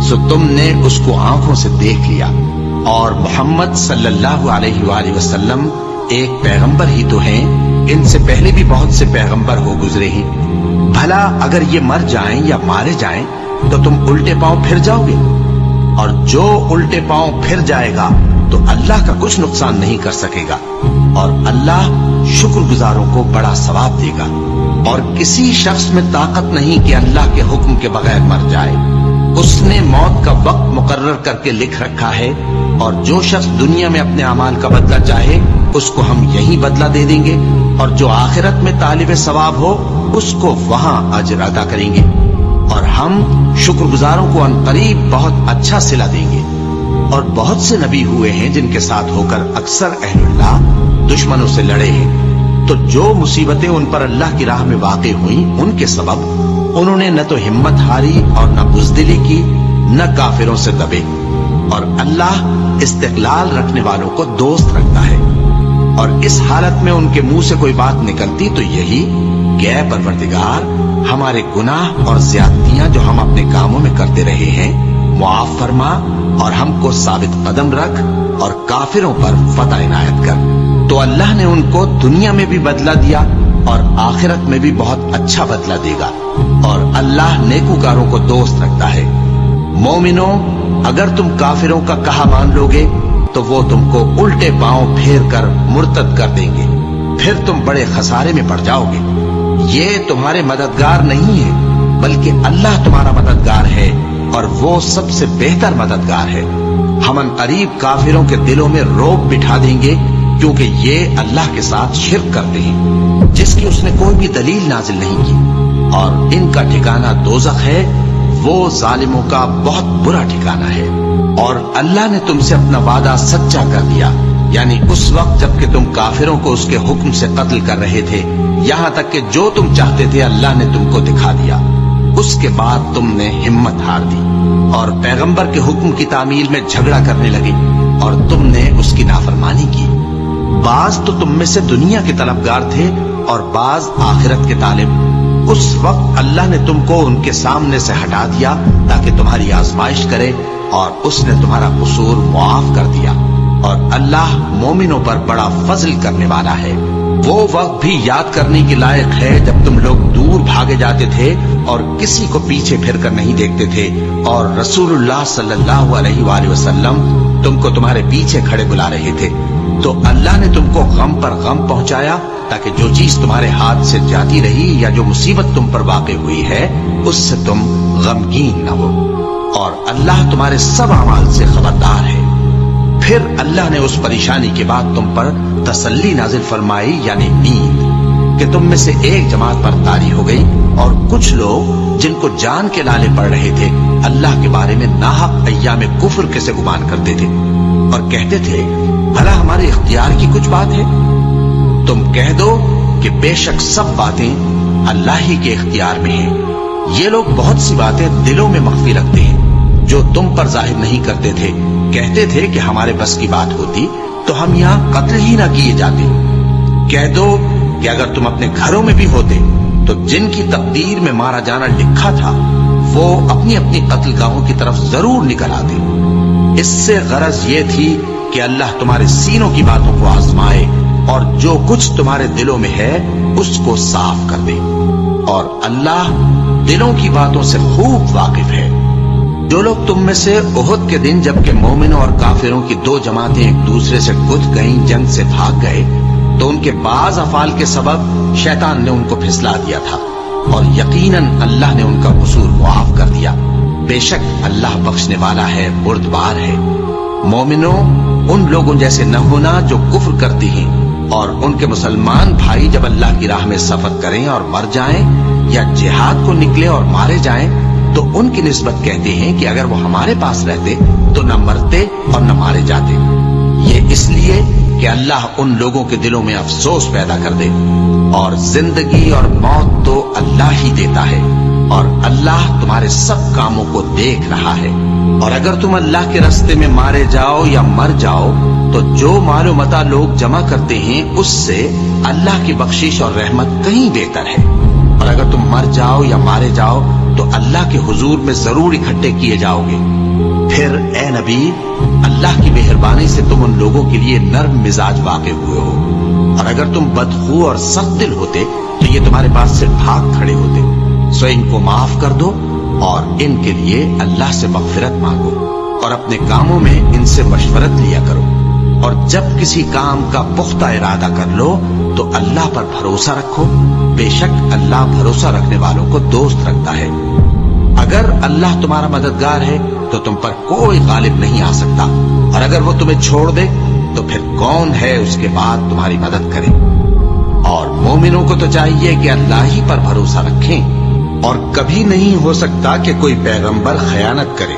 سو تم نے اس کو آنکھوں سے دیکھ لیا۔ اور محمد صلی اللہ علیہ وآلہ وسلم ایک پیغمبر ہی تو ہیں، ان سے پہلے بھی بہت سے پیغمبر ہو گزرے ہیں۔ بھلا اگر یہ مر جائیں یا مارے جائیں تو تم الٹے پاؤں پھر جاؤ گے؟ اور جو الٹے پاؤں پھر جائے گا تو اللہ کا کچھ نقصان نہیں کر سکے گا، اور اللہ شکر گزاروں کو بڑا ثواب دے گا۔ اور کسی شخص میں طاقت نہیں کہ اللہ کے حکم کے بغیر مر جائے۔ اس نے موت کا وقت مقرر کر کے لکھ رکھا ہے، اور جو شخص دنیا میں اپنے اعمال کا بدلہ چاہے اس کو ہم یہی بدلہ دے دیں گے، اور جو آخرت میں طالب ثواب ہو اس کو وہاں اجر ادا کریں گے، اور ہم شکر گزاروں کو عنقریب بہت اچھا صلہ دیں گے۔ اور بہت سے نبی ہوئے ہیں جن کے ساتھ ہو کر اکثر اہل اللہ دشمنوں سے لڑے ہیں، تو جو مصیبتیں ان پر اللہ کی راہ میں واقع ہوئیں ان کے سبب انہوں نے نہ تو ہمت ہاری اور نہ بزدلی کی، نہ کافروں سے دبے۔ اور اللہ استقلال رکھنے والوں کو دوست رکھتا ہے، اور اس حالت میں ان کے منہ سے کوئی بات نکلتی تو یہی کہ اے پروردگار، ہمارے گناہ اور زیادتیاں جو ہم اپنے کاموں میں کرتے رہے ہیں معاف فرما، اور ہم کو ثابت قدم رکھ اور کافروں پر فتح عنایت کر۔ تو اللہ نے ان کو دنیا میں بھی بدلہ دیا اور آخرت میں بھی بہت اچھا بدلہ دے گا، اور اللہ نیکوکاروں کو دوست رکھتا ہے۔ مومنوں، اگر تم کافروں کا کہا مان لو گے تو وہ تم کو الٹے پاؤں پھیر کر مرتد کر دیں گے، پھر تم بڑے خسارے میں پڑ جاؤ گے۔ یہ تمہارے مددگار نہیں ہے بلکہ اللہ تمہارا مددگار ہے، اور وہ سب سے بہتر مددگار ہے۔ ہم عنقریب کافروں کے دلوں میں رعب بٹھا دیں گے، کیونکہ یہ اللہ کے ساتھ شرک کرتے ہیں جس کی اس نے کوئی بھی دلیل نازل نہیں کی، اور ان کا ٹھکانہ دوزخ ہے، وہ ظالموں کا بہت برا ٹھکانہ ہے۔ اور اللہ نے تم سے اپنا وعدہ سچا کر دیا، یعنی اس وقت جب کہ تم کافروں کو اس کے حکم سے قتل کر رہے تھے، یہاں تک کہ جو تم چاہتے تھے اللہ نے تم کو دکھا دیا۔ اس کے بعد تم نے ہمت ہار دی اور پیغمبر کے حکم کی تعمیل میں جھگڑا کرنے لگے، اور تم نے اس کی نافرمانی کی۔ بعض تو تم میں سے دنیا کے طلبگار تھے اور بعض آخرت کے طالب۔ اس وقت اللہ نے تم کو ان کے سامنے سے ہٹا دیا تاکہ تمہاری آزمائش کرے، اور اس نے تمہارا قصور معاف کر دیا، اور اللہ مومنوں پر بڑا فضل کرنے والا ہے۔ वो वक्त भी याद करने के लायक है जब तुम लोग दूर भागे जाते थे और किसी को पीछे फिर कर नहीं देखते थे, और रसूलुल्लाह सल्लल्लाहु अलैहि वसल्लम तुमको तुम्हारे पीछे खड़े बुला रहे थे। तो अल्लाह ने तुमको गम पर गम पहुंचाया ताकि जो चीज तुम्हारे हाथ से जाती रही या जो मुसीबत तुम पर वाक़ हुई है उससे तुम गमगीन न हो, और अल्लाह तुम्हारे सब अमाल से खबरदार है। फिर अल्लाह ने उस परेशानी के बाद तुम पर तसल्ली नाजिल फरमाई, यानी नींद, कि तुम में से एक जमात पर तारी हो गई, और कुछ लोग जिनको जान के लाले पड़ रहे थे अल्लाह के बारे में नाहक अय्याम कुफ्र के से गुमान करते थे और कहते थे भला हमारे इख्तियार की कुछ बात है। तुम कह दो कि बेशक सब बातें अल्लाह ही के इख्तियार में हैं। ये लोग बहुत सी बातें दिलों में मख्फी रखते हैं जो तुम पर जाहिर नहीं करते थे। कहते थे कि हमारे बस की बात होती तो हम यहाँ कत्ल ही ना किए जाते। कह दो कि अगर तुम अपने घरों में भी होते तो जिनकी तकदीर में मारा जाना लिखा था वो अपनी अपनी कत्लगाहों की तरफ जरूर निकल आते। इससे गरज ये थी कि अल्लाह तुम्हारे सीनों की बातों को आजमाए और जो कुछ तुम्हारे दिलों में है उसको साफ कर दे, और अल्लाह दिलों की बातों से खूब वाकिफ है। जो लोग तुम में से उहुद के दिन जबकि मोमिनों और काफिरों की दो जमातें एक दूसरे से गुथ गईं, जंग से भाग गए, तो उनके बाज अफाल के सबब शैतान ने उनको फिसला दिया था, और यकीनन अल्लाह ने उनका कसूर मुआफ कर दिया। बेशक अल्लाह बख्शने वाला है, बुर्दबार है। मोमिनों, उन लोगों जैसे न होना जो कुफ्र करती हैं, और उनके मुसलमान भाई जब अल्लाह की राह में सफर करें और मर जाएं या जिहाद को निकले और मारे जाएं तो उनकी निस्बत कहते हैं कि अगर वो हमारे पास रहते तो न मरते और न मारे जाते। ये इसलिए कि अल्लाह उन लोगों के दिलों में अफसोस पैदा कर दे, और जिंदगी और मौत तो अल्लाह ही देता है, और अल्लाह तुम्हारे सब कामों को देख रहा है। और अगर तुम अल्लाह के रास्ते में मारे जाओ या मर जाओ तो जो मालो मता लोग जमा करते हैं उससे अल्लाह की बख्शिश और रहमत कहीं बेहतर है। और अगर तुम मर जाओ या मारे जाओ तो अल्लाह के हुजूर में जरूर इकट्ठे किए जाओगे। फिर ए नबी, अल्लाह की मेहरबानी से तुम उन लोगों के लिए नर्म मिजाज वाक़े हुए हो, और अगर तुम बदखू और सख्त दिल होते तो ये तुम्हारे पास से भाग खड़े होते। सो इनको माफ कर दो और इनके लिए अल्लाह से मगफिरत मांगो, और अपने कामों में इनसे मशवरत लिया करो, और जब किसी काम का पुख्ता इरादा कर लो तो अल्लाह पर भरोसा रखो। बेशक अल्लाह भरोसा रखने वालों को दोस्त रखता है। अगर अल्लाह तुम्हारा मददगार है तो तुम पर कोई गालिब नहीं आ सकता, और अगर वो तुम्हें छोड़ दे तो फिर कौन है उसके बाद तुम्हारी मदद करे। और मोमिनों को तो चाहिए कि अल्लाह ही पर भरोसा रखें, और कभी नहीं हो सकता कि कोई पैगंबर खयानत करे,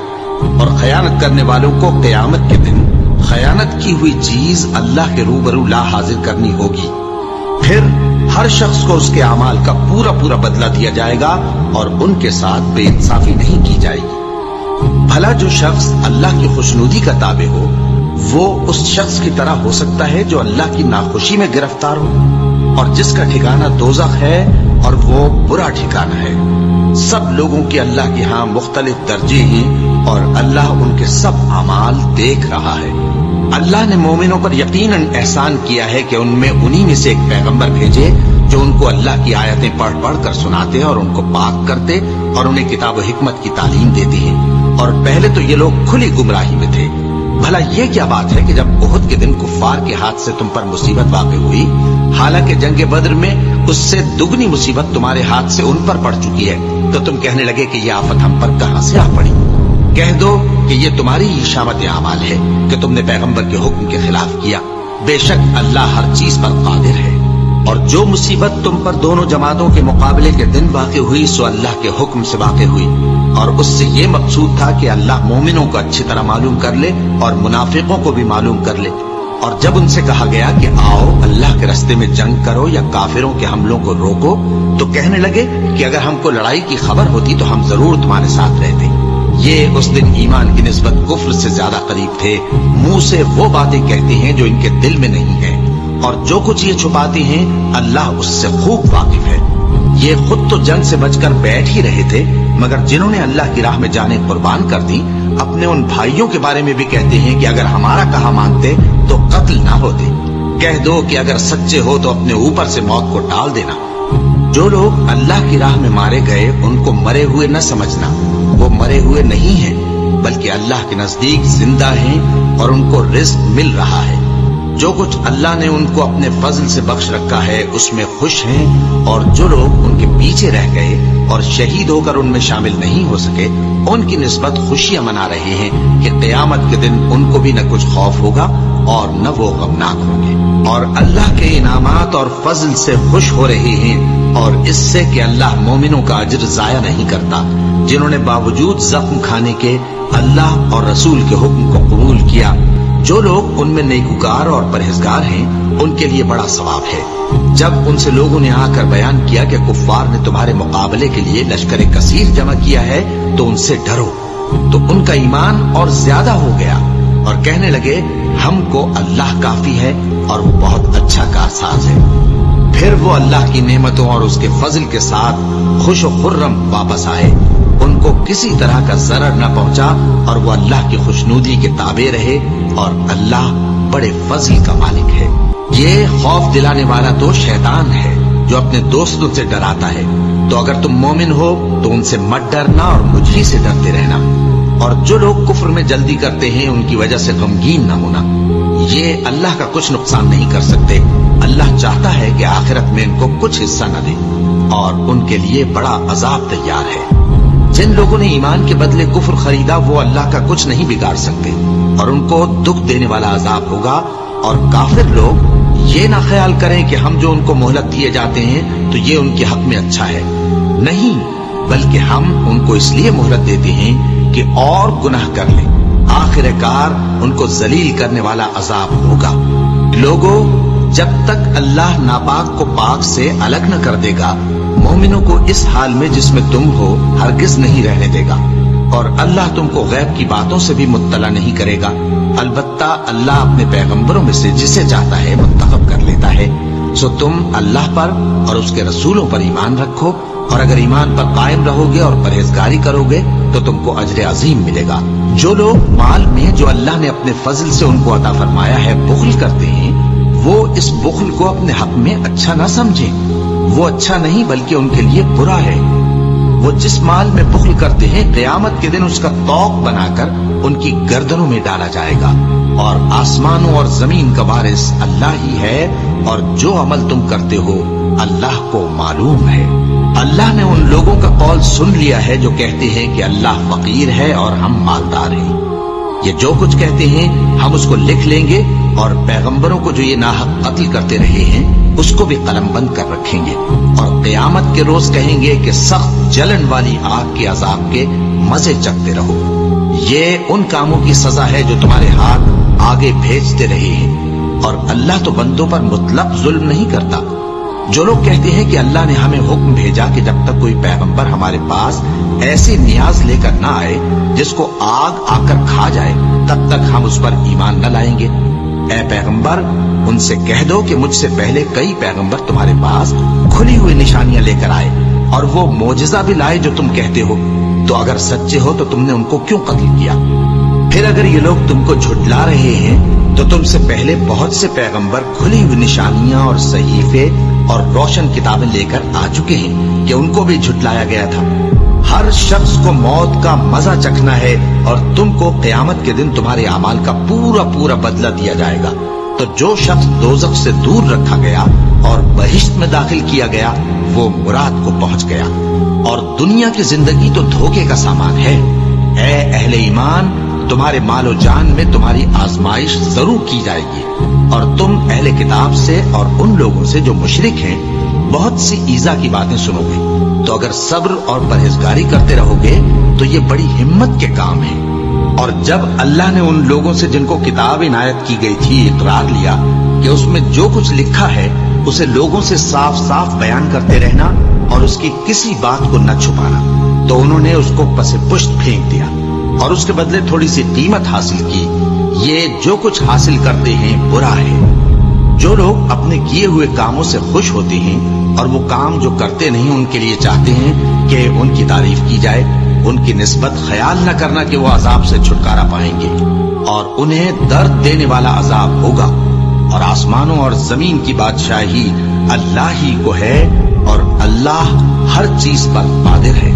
और खयानत करने वालों को क़यामत के दिन खयानत की हुई चीज अल्लाह के रूबरू ला हाजिर करनी होगी। फिर हर शख्स को उसके अमाल का पूरा पूरा बदला दिया जाएगा, और उनके साथ बेइंसाफी नहीं की जाएगी। भला जो शख्स अल्लाह की खुशनुदी का ताबे हो वो उस शख्स की तरह हो सकता है जो अल्लाह की नाखुशी में गिरफ्तार हो, और जिसका ठिकाना दोज़ख है और वो बुरा ठिकाना है। सब लोगों के अल्लाह के यहाँ मुख्तलिफ दर्जे हैं, और अल्लाह उनके सब अमाल देख रहा है। अल्लाह ने मोमिनों पर यकीनन एहसान किया है कि उनमें उन्हीं में से एक पैगंबर भेजे जो उनको अल्लाह की आयतें पढ़ पढ़ कर सुनाते और उनको पाक करते और उन्हें किताब व हिकमत की तालीम देते हैं। और पहले तो ये लोग खुली गुमराही में थे। भला ये क्या बात है कि जब उहुद के दिन कुफ्फार के हाथ से तुम पर मुसीबत वाक़ हुई, हालांकि जंग बद्र में उससे दुगनी मुसीबत तुम्हारे हाथ से उन पर पड़ चुकी है, तो तुम कहने लगे कि यह आफत हम पर कहां से आ पड़ी। कह दो कि ये तुम्हारी ही शामत आमाल है कि तुमने पैगंबर के हुक्म के खिलाफ किया। बेशक अल्लाह हर चीज पर कादिर है। और जो मुसीबत तुम पर दोनों जमातों के मुकाबले के दिन वाक़ हुई सो अल्लाह के हुक्म से वाक़ हुई, और उससे ये मकसूद था कि अल्लाह मोमिनों को अच्छी तरह मालूम कर ले और मुनाफिकों को भी मालूम कर ले। और जब उनसे कहा गया कि आओ अल्लाह के रास्ते में जंग करो या काफिरों के हमलों को रोको, तो कहने लगे कि अगर हमको लड़ाई की खबर होती तो हम जरूर तुम्हारे साथ रहते। ये उस दिन ईमान की निस्बत कुफ्र से ज्यादा करीब थे। मुंह से वो बातें कहते हैं जो इनके दिल में नहीं है, और जो कुछ ये छुपाते हैं अल्लाह उससे खूब वाकिफ है। ये खुद तो जंग से बचकर बैठ ही रहे थे, मगर जिन्होंने अल्लाह की राह में जाने कुर्बान कर दी, अपने उन भाइयों के बारे में भी कहते हैं कि अगर हमारा कहा मानते तो कत्ल ना होते। कह दो कि अगर सच्चे हो तो अपने ऊपर से मौत को टाल देना। जो लोग अल्लाह की राह में मारे गए उनको मरे हुए न समझना, वो मरे हुए नहीं हैं, बल्कि अल्लाह के नजदीक जिंदा हैं और उनको रिज्क मिल रहा है। जो कुछ अल्लाह ने उनको अपने फजल से बख्श रखा है उसमें खुश हैं, और जो लोग उनके पीछे रह गए और शहीद होकर उनमें शामिल नहीं हो सके उनकी निस्बत खुशियां मना रहे हैं कि क़यामत के दिन उनको भी न कुछ खौफ होगा और न वो गमनाक होंगे, और अल्लाह के इनामात और फजल से खुश हो रहे हैं, और इससे कि अल्लाह मोमिनों का अज्र जाया नहीं करता। जिन्होंने बावजूद जख्म खाने के अल्लाह और रसूल के हुक्म को कबूल किया, जो लोग उनमें नेकूकार और परहेजगार हैं उनके लिए बड़ा सवाब है। जब उनसे लोगों ने आकर बयान किया कि कुफ्फार ने तुम्हारे मुकाबले के लिए लश्कर कसीर जमा किया है तो उनसे डरो, तो उनका ईमान और ज्यादा हो गया और कहने लगे हमको अल्लाह काफी है और वो बहुत अच्छा कारसाज है। फिर वो अल्लाह की नेमतों और उसके फजल के साथ खुश और खुर्रम वापस आए। उनको किसी तरह का जरर न पहुंचा और वो अल्लाह की खुशनूदी के ताबे रहे, और अल्लाह बड़े फजल का मालिक है। ये खौफ दिलाने वाला तो शैतान है जो अपने दोस्तों से डराता है। तो अगर तुम मोमिन हो तो उनसे मत डरना और मुझ ही से डरते रहना। और जो लोग कुफ्र में जल्दी करते हैं उनकी वजह से गमगीन न होना, ये अल्लाह का कुछ नुकसान नहीं कर सकते। अल्लाह चाहता है कि आखिरत में इनको कुछ हिस्सा न दे और उनके लिए बड़ा अजाब तैयार है। जिन लोगों ने ईमान के बदले कुफ्र खरीदा वो अल्लाह का कुछ नहीं बिगाड़ सकते और उनको दुख देने वाला अजाब होगा। और काफिर लोग ये ना ख्याल करें कि हम जो उनको मोहलत दिए जाते हैं तो ये उनके हक में अच्छा है, नहीं, बल्कि हम उनको इसलिए मोहलत देते हैं कि और गुनाह कर ले। आखिरकार उनको जलील करने वाला अजाब होगा। लोगों, जब तक अल्लाह नापाक को पाक से अलग न कर देगा, मोमिनों को इस हाल में जिसमें तुम हो हरगिज नहीं रहने देगा। और अल्लाह तुमको गैब की बातों से भी मुत्तला नहीं करेगा। अलबत्ता अल्लाह अपने पैगंबरों में से जिसे चाहता है मुंतखब कर लेता है। सो तुम अल्लाह पर और उसके रसूलों पर ईमान रखो, और अगर ईमान पर कायम रहोगे और परहेजगारी करोगे तो तुमको अजर अजीम मिलेगा। जो लोग माल में जो अल्लाह ने अपने फजल से उनको अता फरमाया है बुख्ल करते हैं, वो इस बुख्ल को अपने हक में अच्छा ना समझें। वो अच्छा नहीं बल्कि उनके लिए बुरा है। वो जिस माल में बुख्ल करते हैं क़यामत के दिन उसका तौक बनाकर उनकी गर्दनों में डाला जाएगा। और आसमानों और जमीन का वारिस अल्लाह ही है, और जो अमल तुम करते हो अल्लाह को मालूम है। अल्लाह ने उन लोगों का कौल सुन लिया है जो कहते हैं कि अल्लाह फकीर है और हम मालदार हैं। ये जो कुछ कहते हैं हम उसको लिख लेंगे, और पैगंबरों को जो ये नाहक कत्ल करते रहे हैं उसको भी कलमबंद कर रखेंगे। और क़यामत के रोज कहेंगे कि सख्त जलन वाली आग के अजाब के मजे चखते रहो। ये उन कामों की सजा है जो तुम्हारे हाथ आगे भेजते रहे हैं, और अल्लाह तो बंदों पर मुतलक जुल्म नहीं करता। जो लोग कहते हैं कि अल्लाह ने हमें हुक्म भेजा कि जब तक कोई पैगंबर हमारे पास ऐसी नियाज लेकर न आए जिसको आग आकर खा जाए, तब तक हम उस पर ईमान न लाएंगे। ऐ पैगंबर, उनसे कह दो कि मुझसे पहले कई पैगंबर तुम्हारे पास खुली हुई निशानियां लेकर आए, और वो मोजिजा भी लाए जो तुम कहते हो। तो अगर सच्चे हो तो तुमने उनको क्यों कत्ल किया? फिर अगर ये लोग तुमको झुठला रहे हैं तो तुमसे पहले बहुत से पैगंबर खुली हुई निशानियां और सहीफे और रोशन किताबें लेकर आ चुके हैं कि उनको भी झुठलाया गया था। हर शख्स को मौत का मजा चखना है, और तुमको क़यामत के दिन तुम्हारे अमाल का पूरा पूरा बदला दिया जाएगा। तो जो शख्स दोज़ख से दूर रखा गया और बहिश्त में दाखिल किया गया वो मुराद को पहुंच गया। और दुनिया की जिंदगी तो धोखे का सामान है। ऐ अहले ईमान, तुम्हारे मालो जान में तुम्हारी आजमाइश जरूर की जाएगी, और तुम अहले किताब से और उन लोगों से जो मुशरिक हैं बहुत सी ईजा की बातें सुनोगे। तो अगर सब्र और परहेजगारी करते रहोगे तो ये बड़ी हिम्मत के काम है। और जब अल्लाह ने उन लोगों से जिनको किताब इनायत की गई थी इकरार लिया कि उसमें जो कुछ लिखा है उसे लोगों से साफ साफ बयान करते रहना और उसकी किसी बात को न छुपाना, तो उन्होंने उसको पसे पुष्ट फेंक दिया और उसके बदले थोड़ी सी कीमत हासिल की। ये जो कुछ हासिल करते हैं बुरा है। जो लोग अपने किए हुए कामों से खुश होते हैं और वो काम जो करते नहीं उनके लिए चाहते हैं कि उनकी तारीफ की जाए, उनकी निस्बत ख्याल न करना कि वो अजाब से छुटकारा पाएंगे और उन्हें दर्द देने वाला अजाब होगा। اور آسمانوں اور زمین کی بادشاہی اللہ ہی کو ہے اور اللہ ہر چیز پر قادر ہے۔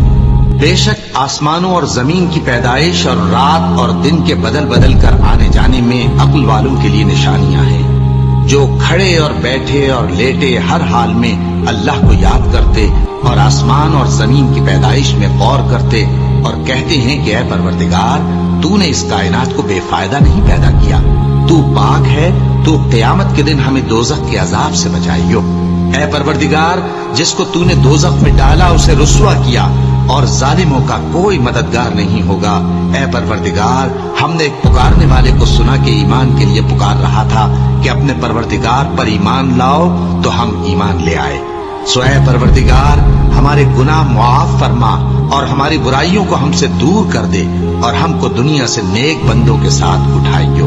بے شک آسمانوں اور زمین کی پیدائش اور رات اور دن کے بدل بدل کر آنے جانے میں عقل والوں کے لیے نشانیاں ہیں، جو کھڑے اور بیٹھے اور لیٹے ہر حال میں اللہ کو یاد کرتے اور آسمان اور زمین کی پیدائش میں غور کرتے اور کہتے ہیں کہ اے پروردگار، تو نے اس کائنات کو بے فائدہ نہیں پیدا کیا، تو پاک ہے، تو قیامت کے دن ہمیں دوزخ کے عذاب سے بچائیو۔ اے پروردگار، جس کو تو نے دوزخ میں ڈالا اسے رسوا کیا اور ظالموں کا کوئی مددگار نہیں ہوگا۔ اے پروردگار، ہم نے ایک پکارنے والے کو سنا کہ ایمان کے لیے پکار رہا تھا کہ اپنے پروردگار پر ایمان لاؤ، تو ہم ایمان لے آئے۔ سو اے پروردگار، ہمارے گناہ معاف فرما اور ہماری برائیوں کو ہم سے دور کر دے اور ہم کو دنیا سے نیک بندوں کے ساتھ اٹھائیو۔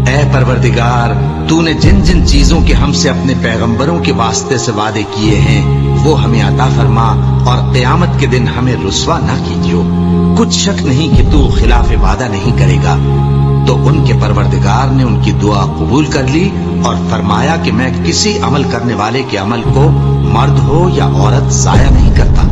اے پروردگار، تو نے جن جن چیزوں کے ہم سے اپنے پیغمبروں کے واسطے سے وعدے کیے ہیں وہ ہمیں عطا فرما اور قیامت کے دن ہمیں رسوا نہ کیجیو۔ کچھ شک نہیں کہ تو خلاف وعدہ نہیں کرے گا۔ تو ان کے پروردگار نے ان کی دعا قبول کر لی اور فرمایا کہ میں کسی عمل کرنے والے کے عمل کو مرد ہو یا عورت ضائع نہیں کرتا۔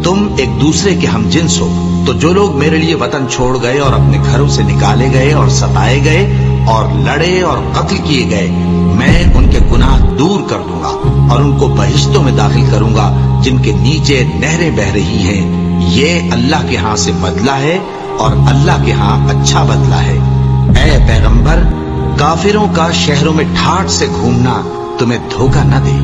تم ایک دوسرے کے ہم جنس ہو، تو جو لوگ میرے لیے وطن چھوڑ گئے اور اپنے گھروں سے نکالے گئے اور ستائے گئے اور لڑے اور قتل کیے گئے، میں ان کے گناہ دور کر دوں گا اور ان کو بہشتوں میں داخل کروں گا جن کے نیچے نہریں بہ رہی ہیں۔ یہ اللہ کے ہاں سے بدلہ ہے اور اللہ کے ہاں اچھا بدلہ ہے۔ اے پیغمبر، کافروں کا شہروں میں ٹھاٹھ سے گھومنا تمہیں دھوکہ نہ دے،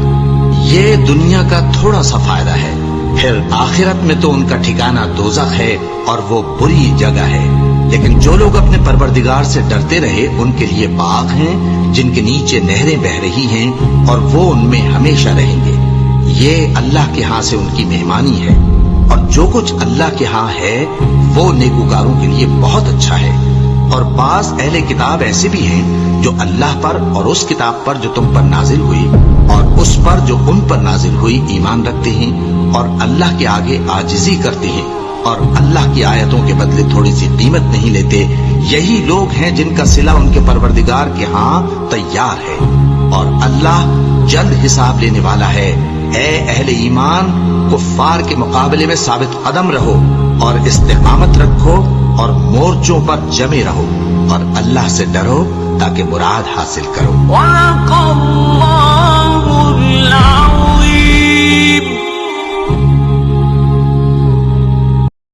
یہ دنیا کا تھوڑا سا فائدہ ہے، پھر آخرت میں تو ان کا ٹھکانہ دوزخ ہے اور وہ بری جگہ ہے۔ لیکن جو لوگ اپنے پروردگار سے ڈرتے رہے ان کے لیے باغ ہیں جن کے نیچے نہریں بہ رہی ہیں اور وہ ان میں ہمیشہ رہیں گے۔ یہ اللہ کے ہاں سے ان کی مہمانی ہے، اور جو کچھ اللہ کے ہاں ہے وہ نیکوکاروں کے لیے بہت اچھا ہے۔ اور بعض اہل کتاب ایسے بھی ہیں جو اللہ پر اور اس کتاب پر جو تم پر نازل ہوئی اور اس پر جو ان پر نازل ہوئی ایمان رکھتے ہیں اور اللہ کے آگے عاجزی کرتے ہیں اور اللہ کی آیتوں کے بدلے تھوڑی سی قیمت نہیں لیتے۔ یہی لوگ ہیں جن کا صلہ ان کے پروردگار کے ہاں تیار ہے، اور اللہ جلد حساب لینے والا ہے۔ اے اہل ایمان، کفار کے مقابلے میں ثابت قدم رہو اور استقامت رکھو اور مورچوں پر جمے رہو اور اللہ سے ڈرو تاکہ مراد حاصل کرو۔